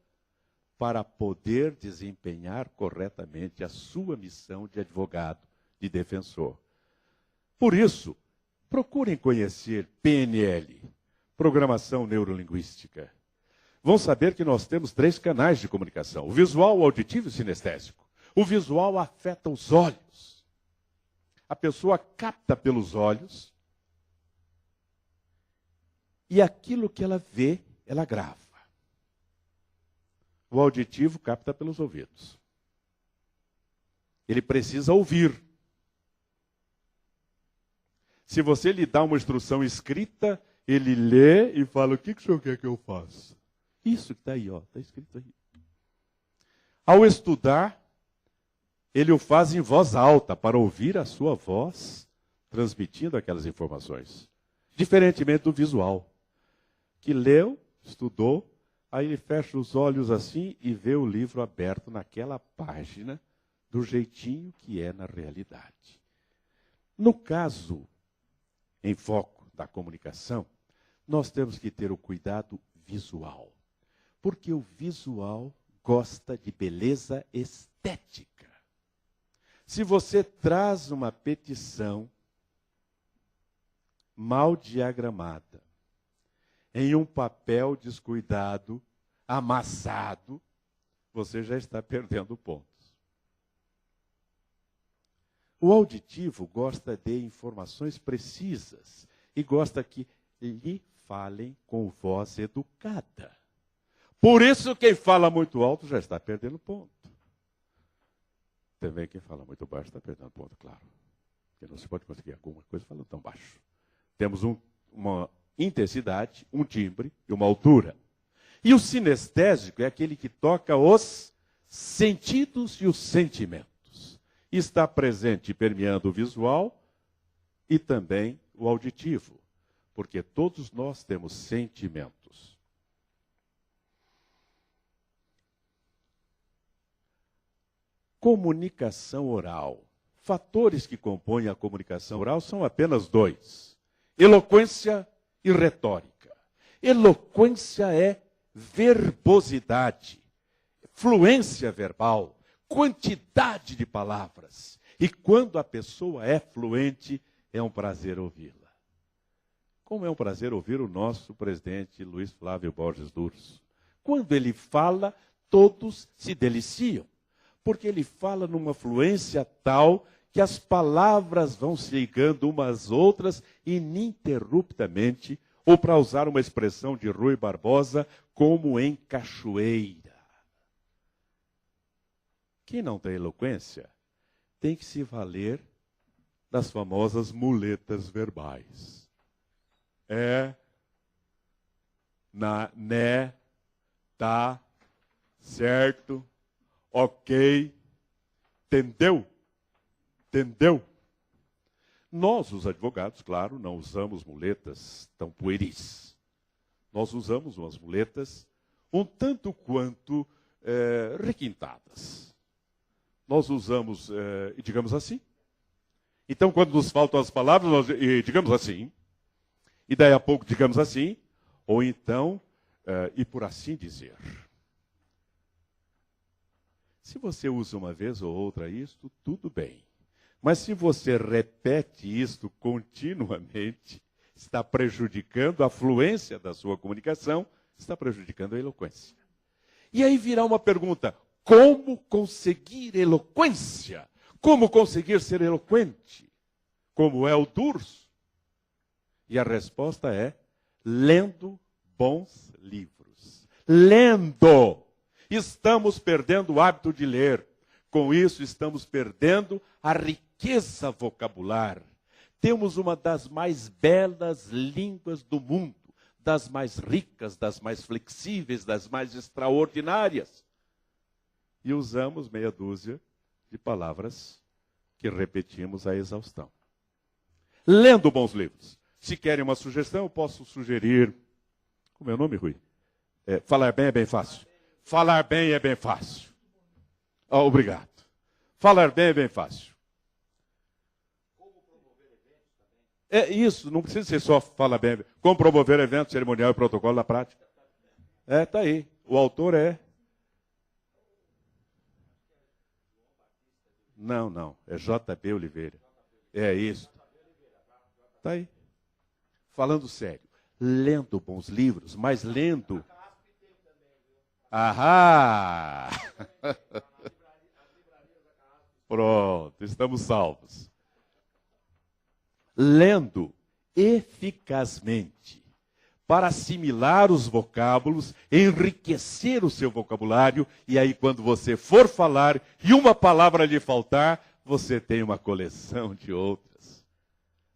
para poder desempenhar corretamente a sua missão de advogado de defensor. Por isso, procurem conhecer PNL, Programação Neurolinguística. Vão saber que nós temos 3 canais de comunicação: o visual, o auditivo e o sinestésico. O visual afeta os olhos. A pessoa capta pelos olhos e aquilo que ela vê, ela grava. O auditivo capta pelos ouvidos. Ele precisa ouvir. Se você lhe dá uma instrução escrita, ele lê e fala: o que o senhor quer que eu faça? Isso que está aí, está escrito aí. Ao estudar, ele o faz em voz alta, para ouvir a sua voz transmitindo aquelas informações. Diferentemente do visual, que leu, estudou, aí ele fecha os olhos assim e vê o livro aberto naquela página, do jeitinho que é na realidade. No caso, em foco da comunicação, nós temos que ter o cuidado visual. Porque o visual gosta de beleza estética. Se você traz uma petição mal diagramada, em um papel descuidado, amassado, você já está perdendo pontos. O auditivo gosta de informações precisas e gosta que lhe falem com voz educada. Por isso, quem fala muito alto já está perdendo ponto. Também quem fala muito baixo está perdendo ponto, claro. Porque não se pode conseguir alguma coisa falando tão baixo. Temos uma intensidade, um timbre e uma altura. E o sinestésico é aquele que toca os sentidos e os sentimentos. Está presente e permeando o visual e também o auditivo, porque todos nós temos sentimentos. Comunicação oral. Fatores que compõem a comunicação oral são apenas 2: eloquência e retórica. Eloquência é verbosidade, fluência verbal, quantidade de palavras. E quando a pessoa é fluente, é um prazer ouvi-la. Como é um prazer ouvir o nosso presidente Luiz Flávio Borges Durso. Quando ele fala, todos se deliciam, porque ele fala numa fluência tal que as palavras vão se ligando umas às outras ininterruptamente, ou, para usar uma expressão de Rui Barbosa, como em cachoeira. Quem não tem eloquência tem que se valer das famosas muletas verbais. Né, tá, certo, ok, entendeu? Entendeu? Nós, os advogados, claro, não usamos muletas tão pueris. Nós usamos umas muletas um tanto quanto requintadas. Nós usamos, digamos assim. Então, quando nos faltam as palavras, nós digamos assim. E daí a pouco, digamos assim. Ou então, e por assim dizer. Se você usa uma vez ou outra isto, tudo bem. Mas se você repete isto continuamente, está prejudicando a fluência da sua comunicação, está prejudicando a eloquência. E aí virá uma pergunta: como conseguir eloquência? Como conseguir ser eloquente? Como é o Durso? E a resposta é: lendo bons livros. Lendo! Estamos perdendo o hábito de ler. Com isso, estamos perdendo a riqueza vocabular. Temos uma das mais belas línguas do mundo, das mais ricas, das mais flexíveis, das mais extraordinárias. E usamos meia dúzia de palavras que repetimos à exaustão. Lendo bons livros. Se querem uma sugestão, eu posso sugerir... Como é o nome, Rui? Falar bem é bem fácil. Falar bem é bem fácil. Obrigado. Falar bem é bem fácil. Como promover eventos também? É isso, não precisa ser só falar bem. Como promover eventos, cerimonial e protocolo na prática. Está aí. O autor é... Não, é JB Oliveira. É isso. Está aí. Falando sério, lendo bons livros, mas lendo... Ahá! Pronto, estamos salvos. Lendo eficazmente, para assimilar os vocábulos, enriquecer o seu vocabulário, e aí quando você for falar e uma palavra lhe faltar, você tem uma coleção de outras.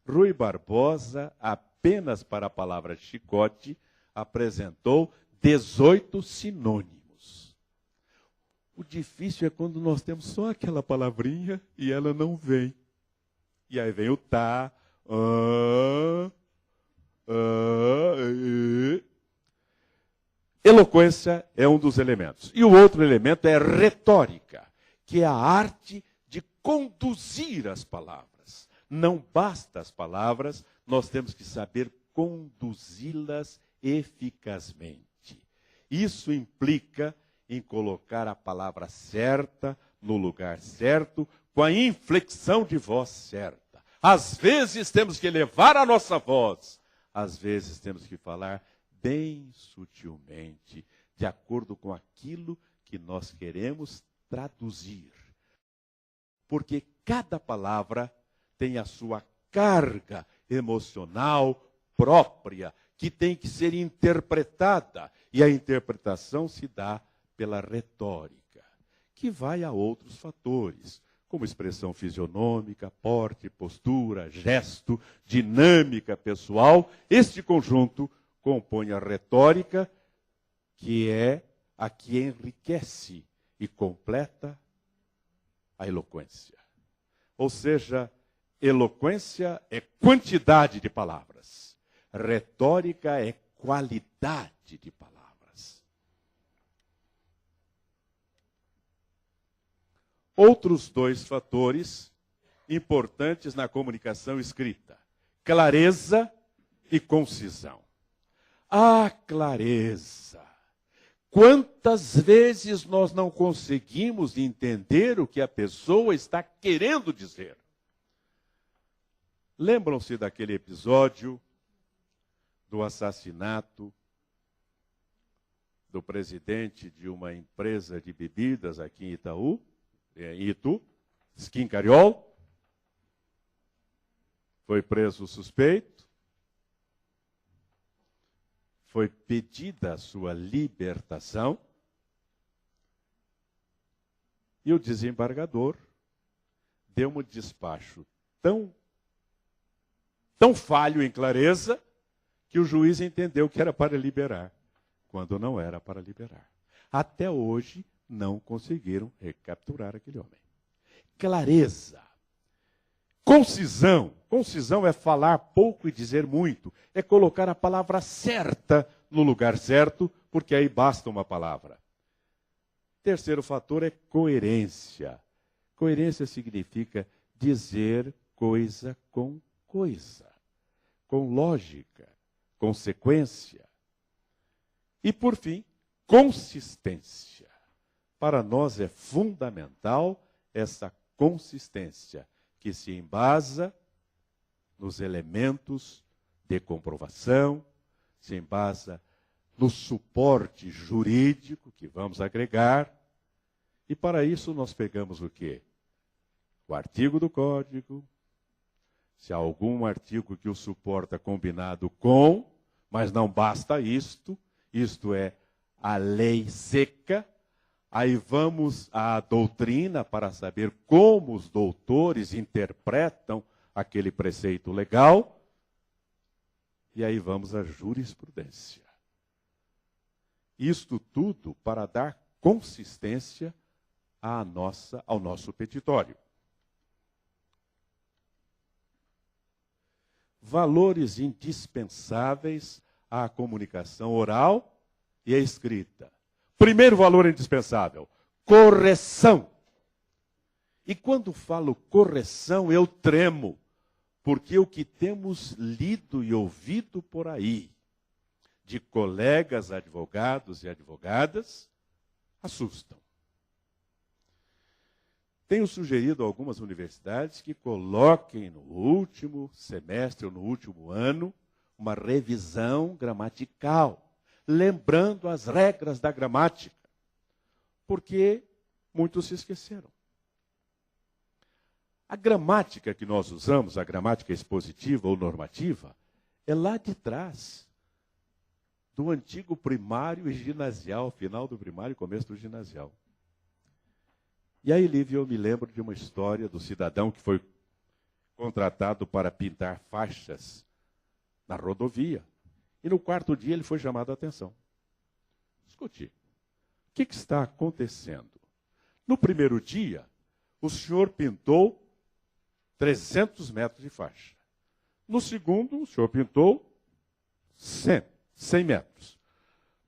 Rui Barbosa, apenas para a palavra chicote, apresentou 18 sinônimos. O difícil é quando nós temos só aquela palavrinha e ela não vem. E aí vem o tá, Eloquência é um dos elementos. E o outro elemento é retórica, que é a arte de conduzir as palavras. Não basta as palavras, nós temos que saber conduzi-las eficazmente. Isso implica em colocar a palavra certa no lugar certo, com a inflexão de voz certa. Às vezes temos que elevar a nossa voz, às vezes temos que falar bem sutilmente, de acordo com aquilo que nós queremos traduzir. Porque cada palavra tem a sua carga emocional própria, que tem que ser interpretada. E a interpretação se dá pela retórica, que vai a outros fatores, como expressão fisionômica, porte, postura, gesto, dinâmica pessoal. Este conjunto compõe a retórica, que é a que enriquece e completa a eloquência. Ou seja, eloquência é quantidade de palavras. Retórica é qualidade de palavras. Outros dois fatores importantes na comunicação escrita: clareza e concisão. A clareza. Quantas vezes nós não conseguimos entender o que a pessoa está querendo dizer? Lembram-se daquele episódio do assassinato do presidente de uma empresa de bebidas aqui em Itu, Skin Cariol? Foi preso o suspeito, foi pedida a sua libertação, e o desembargador deu um despacho tão falho em clareza, que o juiz entendeu que era para liberar, quando não era para liberar. Até hoje, não conseguiram recapturar aquele homem. Clareza. Concisão. Concisão é falar pouco e dizer muito. É colocar a palavra certa no lugar certo, porque aí basta uma palavra. Terceiro fator é coerência. Coerência significa dizer coisa com coisa, com lógica, consequência. E, por fim, consistência. Para nós é fundamental essa consistência, que se embasa nos elementos de comprovação, se embasa no suporte jurídico que vamos agregar. E para isso nós pegamos o quê? O artigo do Código, se há algum artigo que o suporta combinado com, mas não basta isto é a lei seca. Aí vamos à doutrina para saber como os doutores interpretam aquele preceito legal. E aí vamos à jurisprudência. Isto tudo para dar consistência ao nosso petitório. Valores indispensáveis à comunicação oral e à escrita. Primeiro valor indispensável, correção. E quando falo correção, eu tremo, porque o que temos lido e ouvido por aí, de colegas advogados e advogadas, assustam. Tenho sugerido a algumas universidades que coloquem no último semestre ou no último ano uma revisão gramatical, lembrando as regras da gramática, porque muitos se esqueceram. A gramática que nós usamos, a gramática expositiva ou normativa, é lá de trás, do antigo primário e ginasial, final do primário e começo do ginasial. E aí, Lívia, eu me lembro de uma história do cidadão que foi contratado para pintar faixas na rodovia. E no quarto dia ele foi chamado a atenção. Escute, o que está acontecendo? No primeiro dia, o senhor pintou 300 metros de faixa. No segundo, o senhor pintou 100 metros.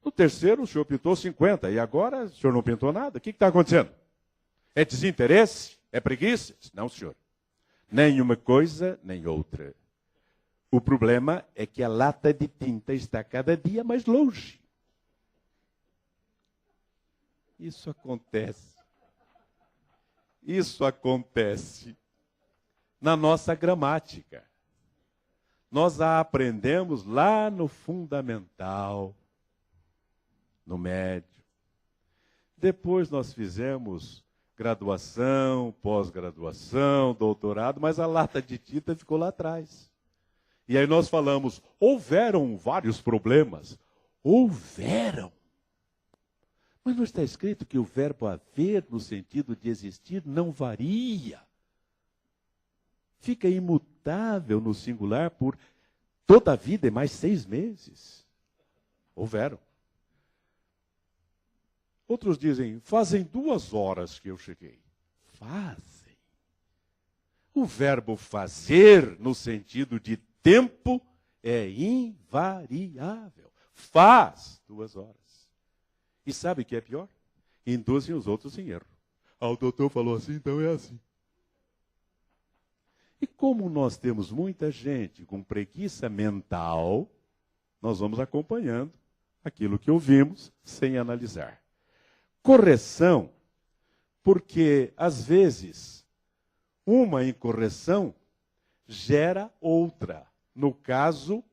No terceiro, o senhor pintou 50. E agora, o senhor não pintou nada. O que está acontecendo? É desinteresse? É preguiça? Não, senhor. Nem uma coisa, nem outra. O problema é que a lata de tinta está cada dia mais longe. Isso acontece. Isso acontece na nossa gramática. Nós a aprendemos lá no fundamental, no médio. Depois nós fizemos graduação, pós-graduação, doutorado, mas a lata de tinta ficou lá atrás. E aí nós falamos, houveram vários problemas. Houveram. Mas não está escrito que o verbo haver, no sentido de existir, não varia. Fica imutável no singular por toda a vida e mais 6 meses. Houveram. Outros dizem, fazem 2 horas que eu cheguei. Fazem. O verbo fazer, no sentido de tempo, é invariável. Faz 2 horas. E sabe o que é pior? Induzem os outros em erro. Ah, o doutor falou assim, então é assim. E como nós temos muita gente com preguiça mental, nós vamos acompanhando aquilo que ouvimos sem analisar. Correção, porque às vezes uma incorreção gera outra. No caso,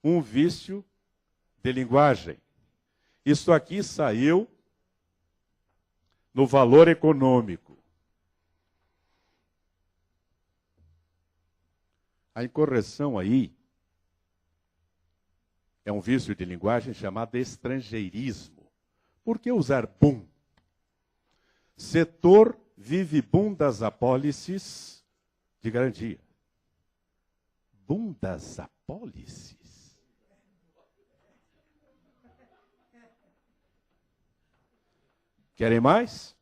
um vício de linguagem. Isso aqui saiu no Valor Econômico. A incorreção aí é um vício de linguagem chamado estrangeirismo. Por que usar boom? Setor vive boom das apólices de garantia. Boom das apólices? Querem mais?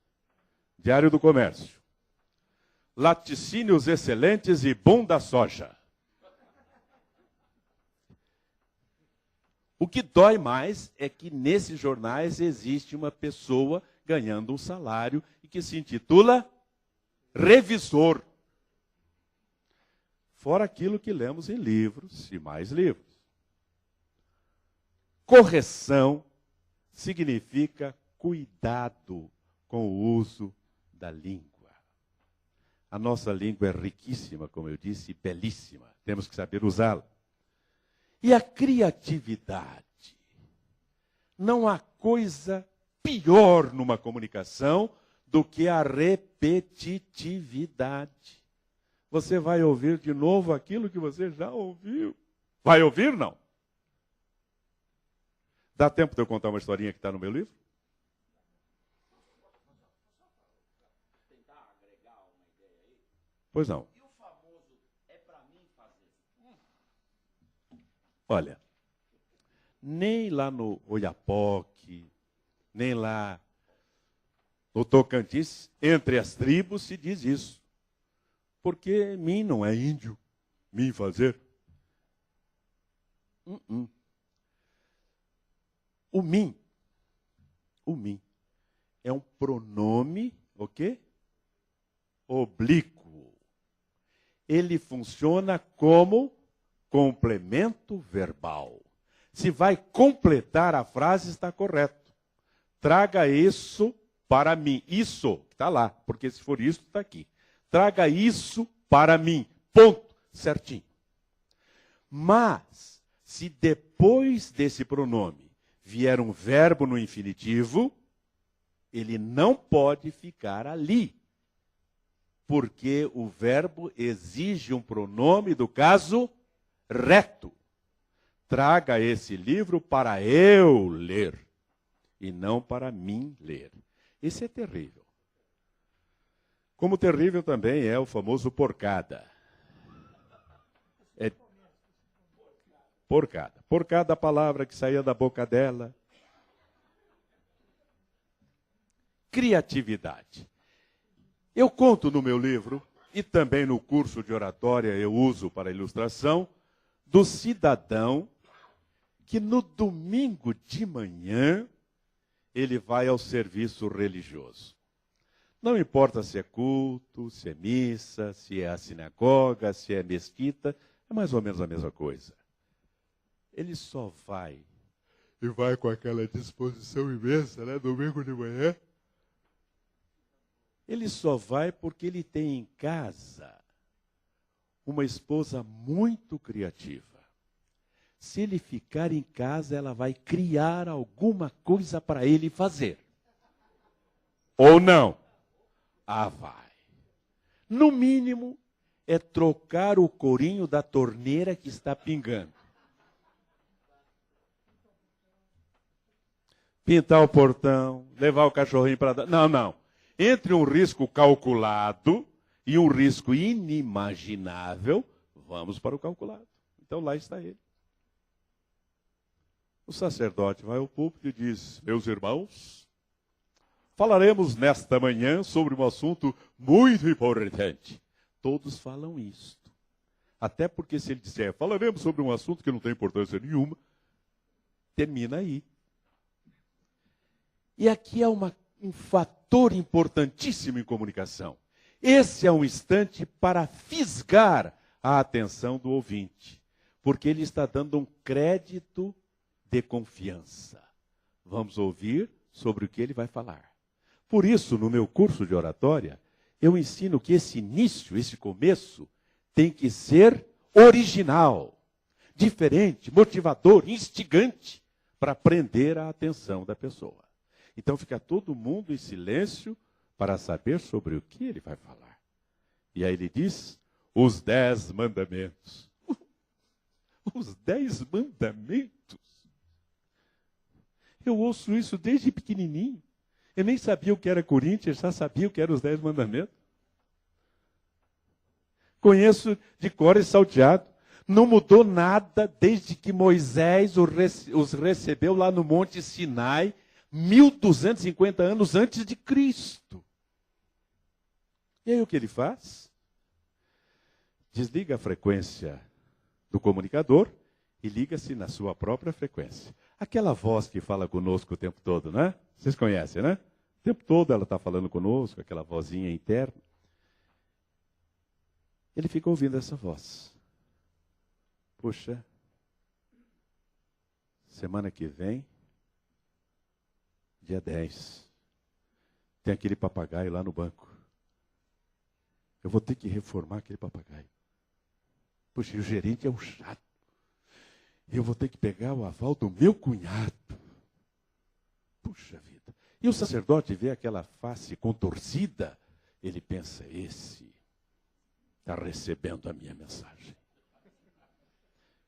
Diário do Comércio. Laticínios excelentes e boom da soja. O que dói mais é que nesses jornais existe uma pessoa ganhando um salário e que se intitula revisor. Fora aquilo que lemos em livros e mais livros. Correção significa cuidado com o uso da língua. A nossa língua é riquíssima, como eu disse, e belíssima. Temos que saber usá-la. E a criatividade. Não há coisa pior numa comunicação do que a repetitividade. Você vai ouvir de novo aquilo que você já ouviu. Vai ouvir, não? Dá tempo de eu contar uma historinha que está no meu livro? Pois não. Olha, nem lá no Oiapoque, nem lá no Tocantins, entre as tribos se diz isso. Porque mim não é índio, mim fazer. O mim é um pronome, o quê? Oblíquo. Ele funciona como complemento verbal. Se vai completar a frase, está correto. Traga isso para mim. Isso que está lá, porque se for isso, está aqui. Traga isso para mim, ponto, certinho. Mas, se depois desse pronome vier um verbo no infinitivo, ele não pode ficar ali. Porque o verbo exige um pronome do caso reto. Traga esse livro para eu ler, e não para mim ler. Esse é terrível. Como terrível também é o famoso porcada. Porcada. Porcada, a palavra que saía da boca dela. Criatividade. Eu conto no meu livro, e também no curso de oratória eu uso para ilustração, do cidadão que no domingo de manhã ele vai ao serviço religioso. Não importa se é culto, se é missa, se é a sinagoga, se é mesquita, é mais ou menos a mesma coisa. Ele só vai, e vai com aquela disposição imensa, né, domingo de manhã. Ele só vai porque ele tem em casa uma esposa muito criativa. Se ele ficar em casa, ela vai criar alguma coisa para ele fazer. Ou não? Ah, vai. No mínimo, é trocar o corinho da torneira que está pingando. Pintar o portão, levar o cachorrinho para dar. Não, não. Entre um risco calculado e um risco inimaginável, vamos para o calculado. Então lá está ele. O sacerdote vai ao púlpito e diz: meus irmãos, falaremos nesta manhã sobre um assunto muito importante. Todos falam isto. Até porque se ele disser, falaremos sobre um assunto que não tem importância nenhuma, termina aí. E aqui há um fator importantíssimo em comunicação. Esse é um instante para fisgar a atenção do ouvinte, porque ele está dando um crédito de confiança. Vamos ouvir sobre o que ele vai falar. Por isso, no meu curso de oratória, eu ensino que esse início, esse começo, tem que ser original, diferente, motivador, instigante, para prender a atenção da pessoa. Então fica todo mundo em silêncio para saber sobre o que ele vai falar. E aí ele diz, os 10 mandamentos. Os 10 mandamentos? Eu ouço isso desde pequenininho. Eu nem sabia o que era Coríntios, já sabia o que eram os 10 mandamentos. Conheço de cor e salteado. Não mudou nada desde que Moisés os recebeu lá no Monte Sinai, 1250 anos antes de Cristo. E aí o que ele faz? Desliga a frequência do comunicador e liga-se na sua própria frequência. Aquela voz que fala conosco o tempo todo, né? Vocês conhecem, né? O tempo todo ela está falando conosco, aquela vozinha interna. Ele fica ouvindo essa voz. Puxa, semana que vem, dia 10, tem aquele papagaio lá no banco. Eu vou ter que reformar aquele papagaio. Puxa, e o gerente é um chato. Eu vou ter que pegar o aval do meu cunhado. Puxa vida. E o sacerdote vê aquela face contorcida, ele pensa, esse está recebendo a minha mensagem.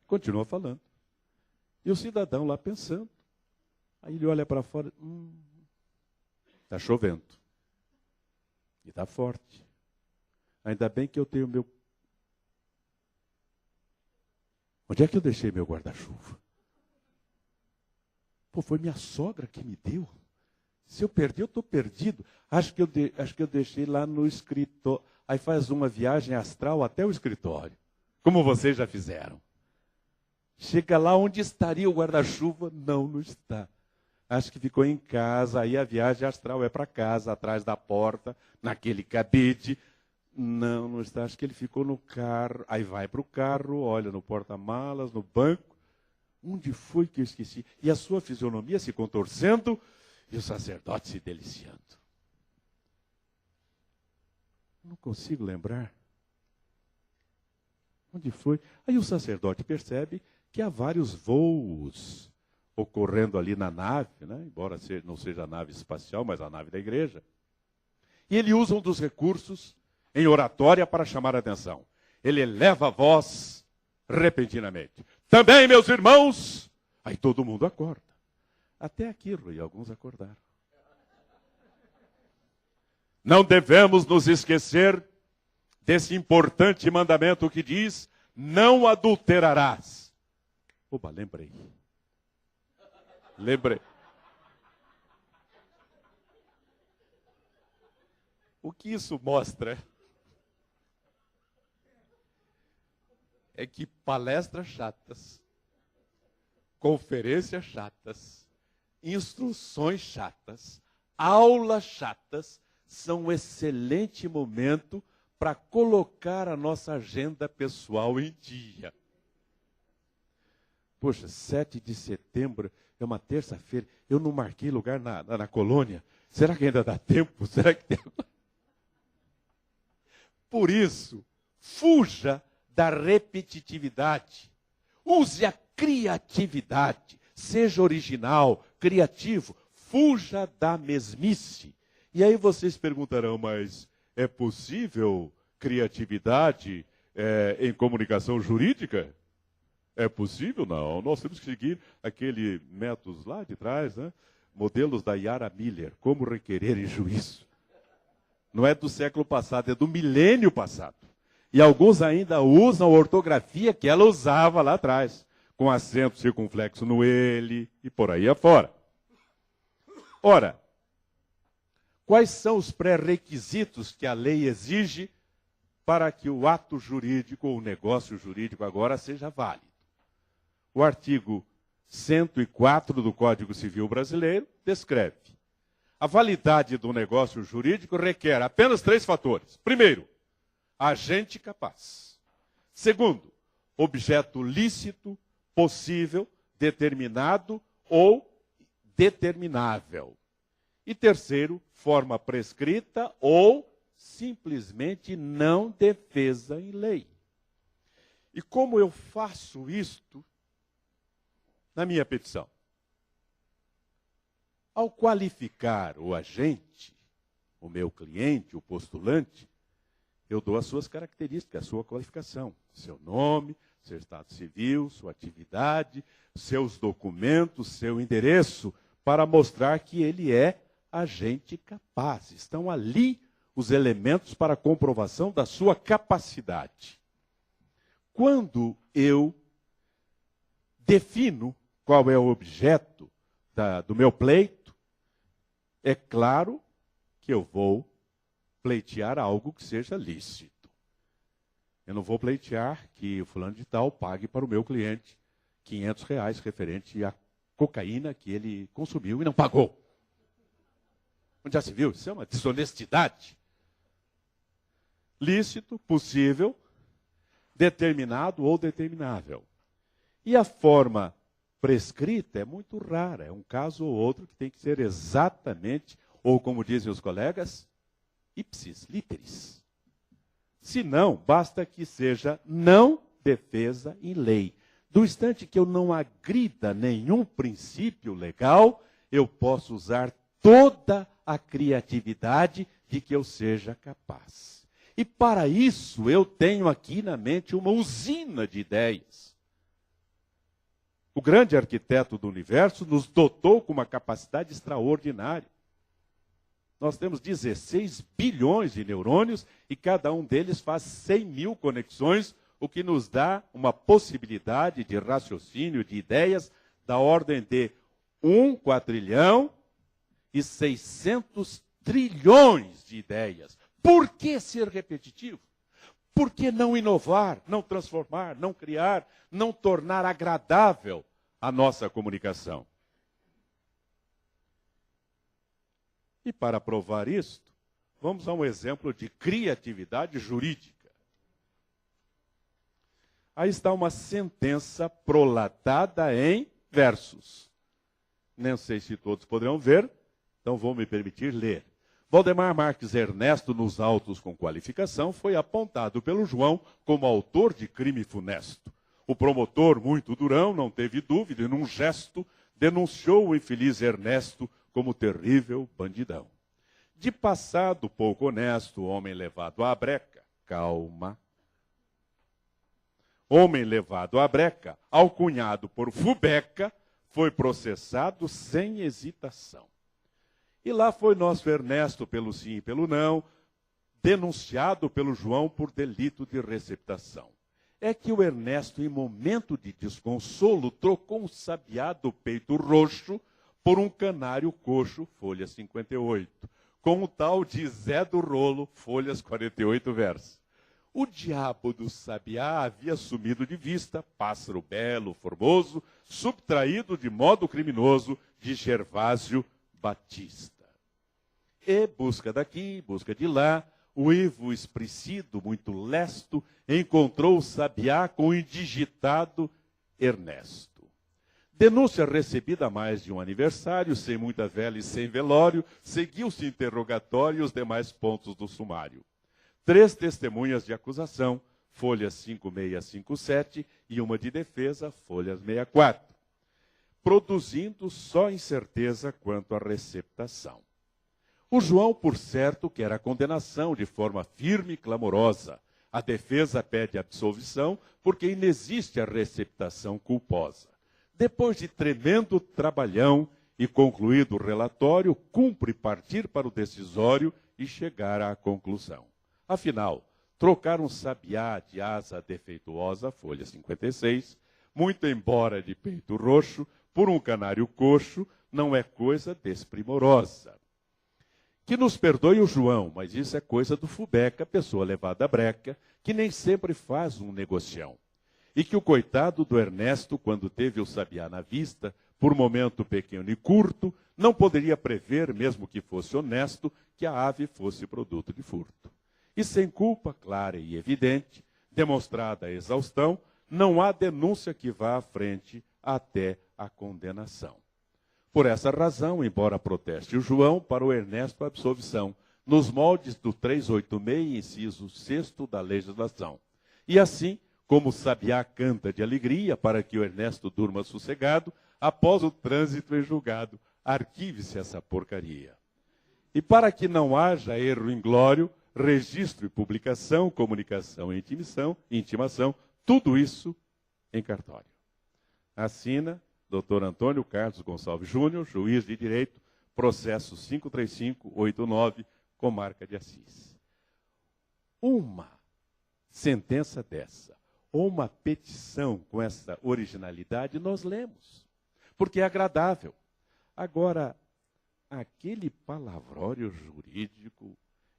Continua falando. E o cidadão lá pensando. Aí ele olha para fora, está chovendo. E está forte. Ainda bem que eu tenho meu... Onde é que eu deixei meu guarda-chuva? Pô, foi minha sogra que me deu. Se eu perdi, eu estou perdido. Acho que eu deixei lá no escritório. Aí faz uma viagem astral até o escritório. Como vocês já fizeram. Chega lá onde estaria o guarda-chuva? Não, não está. Acho que ficou em casa. Aí a viagem astral é para casa, atrás da porta, naquele cabide. Não, não está. Acho que ele ficou no carro. Aí vai para o carro, olha no porta-malas, no banco. Onde foi que eu esqueci? E a sua fisionomia se contorcendo e o sacerdote se deliciando. consigo lembrar. Onde foi? Aí o sacerdote percebe que há vários voos ocorrendo ali na nave, né? Embora não seja a nave espacial, mas a nave da igreja. E ele usa um dos recursos em oratória para chamar a atenção. Ele eleva a voz repentinamente. Também, meus irmãos! Aí todo mundo acorda. Até aqui, Rui, alguns acordaram. Não devemos nos esquecer desse importante mandamento que diz: não adulterarás. Opa, lembrei. O que isso mostra é que palestras chatas, conferências chatas, instruções chatas, aulas chatas são um excelente momento para colocar a nossa agenda pessoal em dia. Poxa, 7 de setembro é uma terça-feira, eu não marquei lugar na colônia. Será que ainda dá tempo? Será que tem... Por isso, fuja da repetitividade. Use a criatividade. Seja original, criativo. Fuja da mesmice. E aí vocês perguntarão, mas é possível criatividade em comunicação jurídica? É possível? Não. Nós temos que seguir aquele métodos lá de trás, né? Modelos da Yara Miller, como requerer em juízo. Não é do século passado, é do milênio passado. E alguns ainda usam a ortografia que ela usava lá atrás, com acento circunflexo no ele e por aí afora. Ora, quais são os pré-requisitos que a lei exige para que o ato jurídico ou o negócio jurídico agora seja válido? O artigo 104 do Código Civil Brasileiro descreve: a validade do negócio jurídico requer apenas 3 fatores. Primeiro, agente capaz. Segundo, objeto lícito, possível, determinado ou determinável. E terceiro, forma prescrita ou simplesmente não defesa em lei. E como eu faço isto na minha petição? Ao qualificar o agente, o meu cliente, o postulante, eu dou as suas características, a sua qualificação. Seu nome, seu estado civil, sua atividade, seus documentos, seu endereço, para mostrar que ele é agente capaz. Estão ali os elementos para a comprovação da sua capacidade. Quando eu defino qual é o objeto do meu pleito, é claro que eu vou pleitear algo que seja lícito. Eu não vou pleitear que o fulano de tal pague para o meu cliente R$500 referente à cocaína que ele consumiu e não pagou. Onde já se viu? Isso é uma desonestidade. Lícito, possível, determinado ou determinável. E a forma prescrita é muito rara, é um caso ou outro que tem que ser exatamente, ou como dizem os colegas, ipsis literis. Se não, basta que seja não defesa em lei. Do instante que eu não agrida nenhum princípio legal, eu posso usar toda a criatividade de que eu seja capaz. E para isso eu tenho aqui na mente uma usina de ideias. O grande arquiteto do universo nos dotou com uma capacidade extraordinária. Nós temos 16 bilhões de neurônios e cada um deles faz 100 mil conexões, o que nos dá uma possibilidade de raciocínio, de ideias, da ordem de 1 quatrilhão e 600 trilhões de ideias. Por que ser repetitivo? Por que não inovar, não transformar, não criar, não tornar agradável a nossa comunicação? E para provar isto, vamos a um exemplo de criatividade jurídica. Aí está uma sentença prolatada em versos. Nem sei se todos poderão ver, então vou me permitir ler. Valdemar Marques Ernesto, nos autos com qualificação, foi apontado pelo João como autor de crime funesto. O promotor, muito durão, não teve dúvida e, num gesto, denunciou o infeliz Ernesto como terrível bandidão. De passado pouco honesto, homem levado à breca, calma. Homem levado à breca, alcunhado por Fubeca, foi processado sem hesitação. E lá foi nosso Ernesto, pelo sim e pelo não, denunciado pelo João por delito de receptação. É que o Ernesto, em momento de desconsolo, trocou um sabiá do peito roxo por um canário coxo, folha 58, com o tal de Zé do Rolo, folhas 48 versos. O diabo do sabiá havia sumido de vista, pássaro belo, formoso, subtraído de modo criminoso de Gervásio Batista. E busca daqui, busca de lá, o Ivo Espricido, muito lesto, encontrou o sabiá com o indigitado Ernesto. Denúncia recebida há mais de um aniversário, sem muita vela e sem velório, seguiu-se interrogatório e os demais pontos do sumário. 3 testemunhas de acusação, folhas 5657, e uma de defesa, folhas 64, produzindo só incerteza quanto à receptação. O João, por certo, quer a condenação de forma firme e clamorosa. A defesa pede absolvição porque inexiste a receptação culposa. Depois de tremendo trabalhão e concluído o relatório, cumpre partir para o decisório e chegar à conclusão. Afinal, trocar um sabiá de asa defeituosa, folha 56, muito embora de peito roxo, por um canário coxo, não é coisa desprimorosa. Que nos perdoe o João, mas isso é coisa do Fubeca, pessoa levada à breca, que nem sempre faz um negocião. E que o coitado do Ernesto, quando teve o sabiá na vista, por momento pequeno e curto, não poderia prever, mesmo que fosse honesto, que a ave fosse produto de furto. E sem culpa clara e evidente, demonstrada a exaustão, não há denúncia que vá à frente até a condenação. Por essa razão, embora proteste o João, para o Ernesto a absolvição, nos moldes do 386, inciso 6º da legislação. E assim, como o sabiá canta de alegria para que o Ernesto durma sossegado, após o trânsito em julgado, arquive-se essa porcaria. E para que não haja erro inglório, registro e publicação, comunicação e intimação, tudo isso em cartório. Assina Dr. Antônio Carlos Gonçalves Júnior, juiz de direito, processo 53589, comarca de Assis. Uma sentença dessa, ou uma petição com essa originalidade, nós lemos, porque é agradável. Agora, aquele palavrório jurídico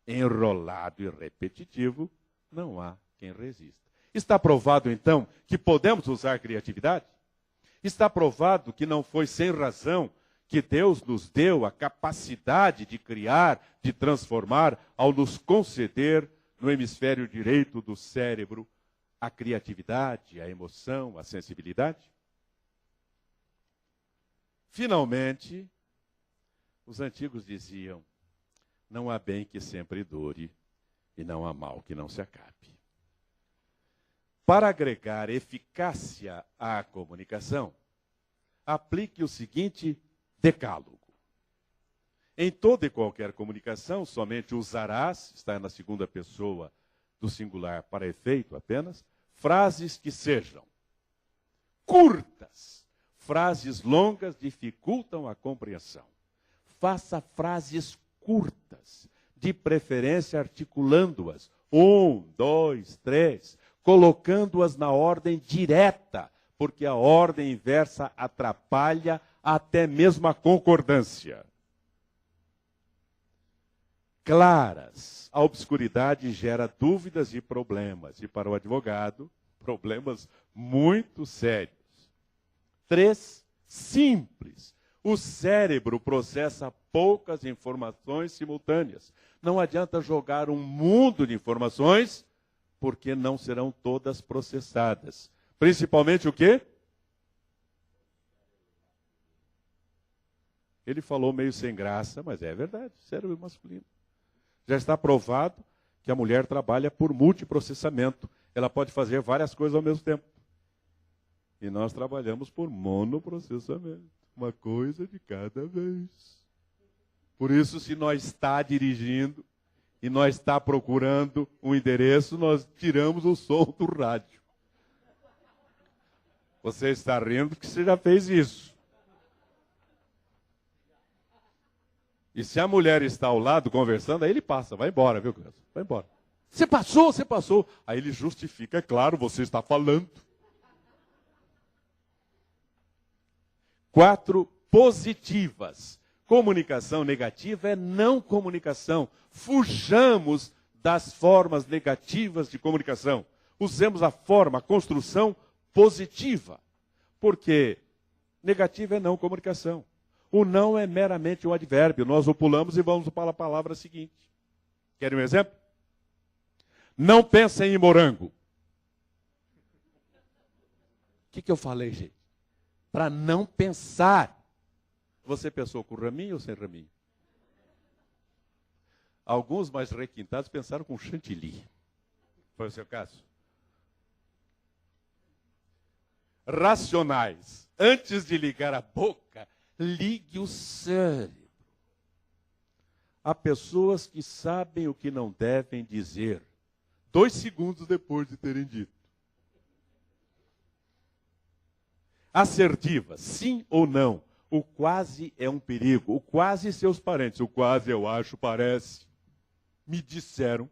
enrolado e repetitivo, não há quem resista. Está provado, então, que podemos usar criatividade? Está provado que não foi sem razão que Deus nos deu a capacidade de criar, de transformar, ao nos conceder no hemisfério direito do cérebro a criatividade, a emoção, a sensibilidade? Finalmente, os antigos diziam: não há bem que sempre dure e não há mal que não se acabe. Para agregar eficácia à comunicação, aplique o seguinte decálogo. Em toda e qualquer comunicação, somente usarás, está na segunda pessoa do singular para efeito apenas, frases que sejam curtas. Frases longas dificultam a compreensão. Faça frases curtas, de preferência articulando-as. 1, 2, 3, colocando-as na ordem direta, porque a ordem inversa atrapalha até mesmo a concordância. Claras, a obscuridade gera dúvidas e problemas, e para o advogado, problemas muito sérios. 3, simples. O cérebro processa poucas informações simultâneas. Não adianta jogar um mundo de informações, porque não serão todas processadas. Principalmente o quê? Ele falou meio sem graça, mas é verdade, cérebro masculino. Já está provado que a mulher trabalha por multiprocessamento. Ela pode fazer várias coisas ao mesmo tempo. E nós trabalhamos por monoprocessamento. Uma coisa de cada vez. Por isso, se nós está dirigindo e nós está procurando um endereço, nós tiramos o som do rádio. Você está rindo porque você já fez isso. E se a mulher está ao lado conversando, aí ele passa, vai embora, viu, criança? Vai embora. Você passou, você passou. Aí ele justifica, é claro, você está falando. 4 positivas. Comunicação negativa é não comunicação. Fujamos das formas negativas de comunicação. Usemos a forma, a construção positiva. Porque negativa é não comunicação. O não é meramente um advérbio. Nós o pulamos e vamos para a palavra seguinte. Querem um exemplo? Não pensem em morango. O que eu falei, gente? Para não pensar. Você pensou com raminho ou sem raminho? Alguns mais requintados pensaram com chantilly. Foi o seu caso? Racionais. Antes de ligar a boca, ligue o cérebro. Há pessoas que sabem o que não devem dizer 2 segundos depois de terem dito. Assertivas, sim ou não. O quase é um perigo. O quase seus parentes. O quase eu acho, parece. Me disseram.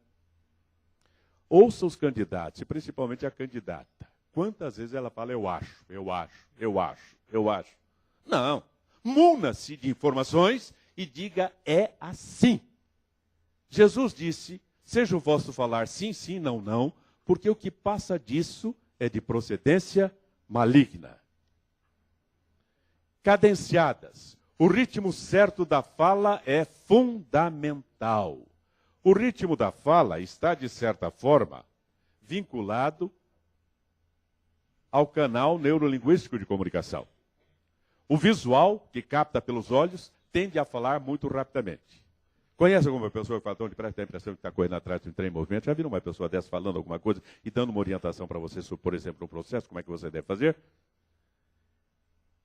Ouça os candidatos, e principalmente a candidata. Quantas vezes ela fala eu acho, eu acho, eu acho, eu acho. Não. Muna-se de informações e diga é assim. Jesus disse, seja o vosso falar sim, sim, não, não, porque o que passa disso é de procedência maligna. Cadenciadas. O ritmo certo da fala é fundamental. O ritmo da fala está, de certa forma, vinculado ao canal neurolinguístico de comunicação. O visual, que capta pelos olhos, tende a falar muito rapidamente. Conhece alguma pessoa que fala tão depressa, tem a impressão que está correndo atrás de um trem em movimento? Já viram uma pessoa dessa falando alguma coisa e dando uma orientação para você sobre, por exemplo, um processo, como é que você deve fazer?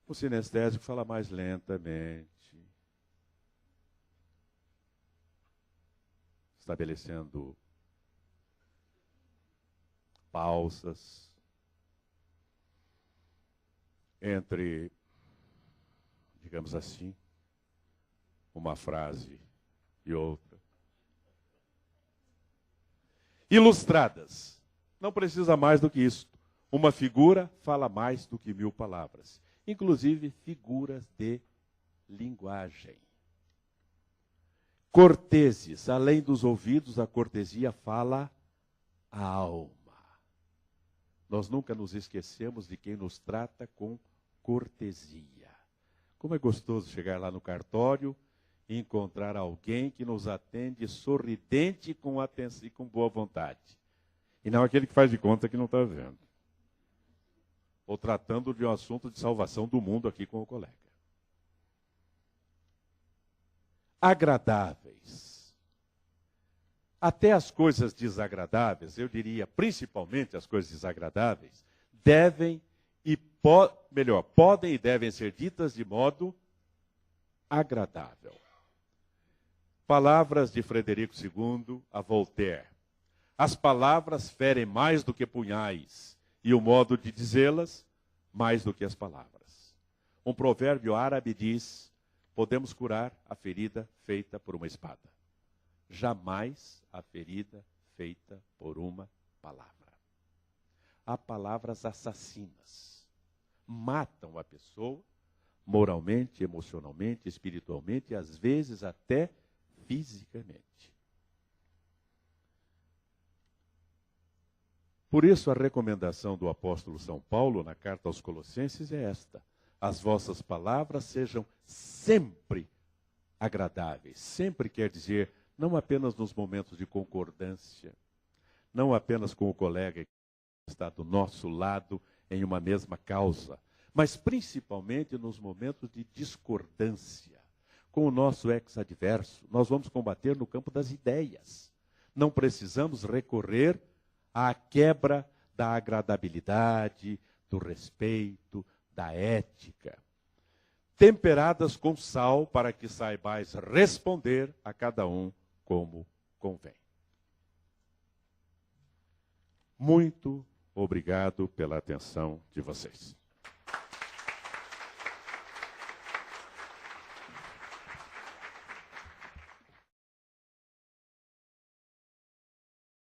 O sinestésico fala mais lentamente, estabelecendo pausas entre, digamos assim, uma frase e outra. Ilustradas. Não precisa mais do que isso. Uma figura fala mais do que 1000 palavras. Inclusive figuras de linguagem. Corteses. Além dos ouvidos, a cortesia fala a alma. Nós nunca nos esquecemos de quem nos trata com cortesia. Como é gostoso chegar lá no cartório e encontrar alguém que nos atende sorridente com atenção e com boa vontade. E não aquele que faz de conta que não está vendo. Ou tratando de um assunto de salvação do mundo aqui com o colega. Agradáveis. Até as coisas desagradáveis, eu diria principalmente as coisas desagradáveis, devem e podem e devem ser ditas de modo agradável. Palavras de Frederico II a Voltaire. As palavras ferem mais do que punhais, e o modo de dizê-las mais do que as palavras. Um provérbio árabe diz, podemos curar a ferida feita por uma espada. Jamais a ferida feita por uma palavra. Há palavras assassinas. Matam a pessoa moralmente, emocionalmente, espiritualmente e às vezes até fisicamente. Por isso a recomendação do apóstolo São Paulo na carta aos Colossenses é esta: as vossas palavras sejam sempre agradáveis. Sempre quer dizer, não apenas nos momentos de concordância, não apenas com o colega que está do nosso lado em uma mesma causa, mas principalmente nos momentos de discordância, com o nosso ex-adverso. Nós vamos combater no campo das ideias. Não precisamos recorrer à quebra da agradabilidade, do respeito, da ética. Temperadas com sal, para que saibais responder a cada um como convém. Muito obrigado pela atenção de vocês.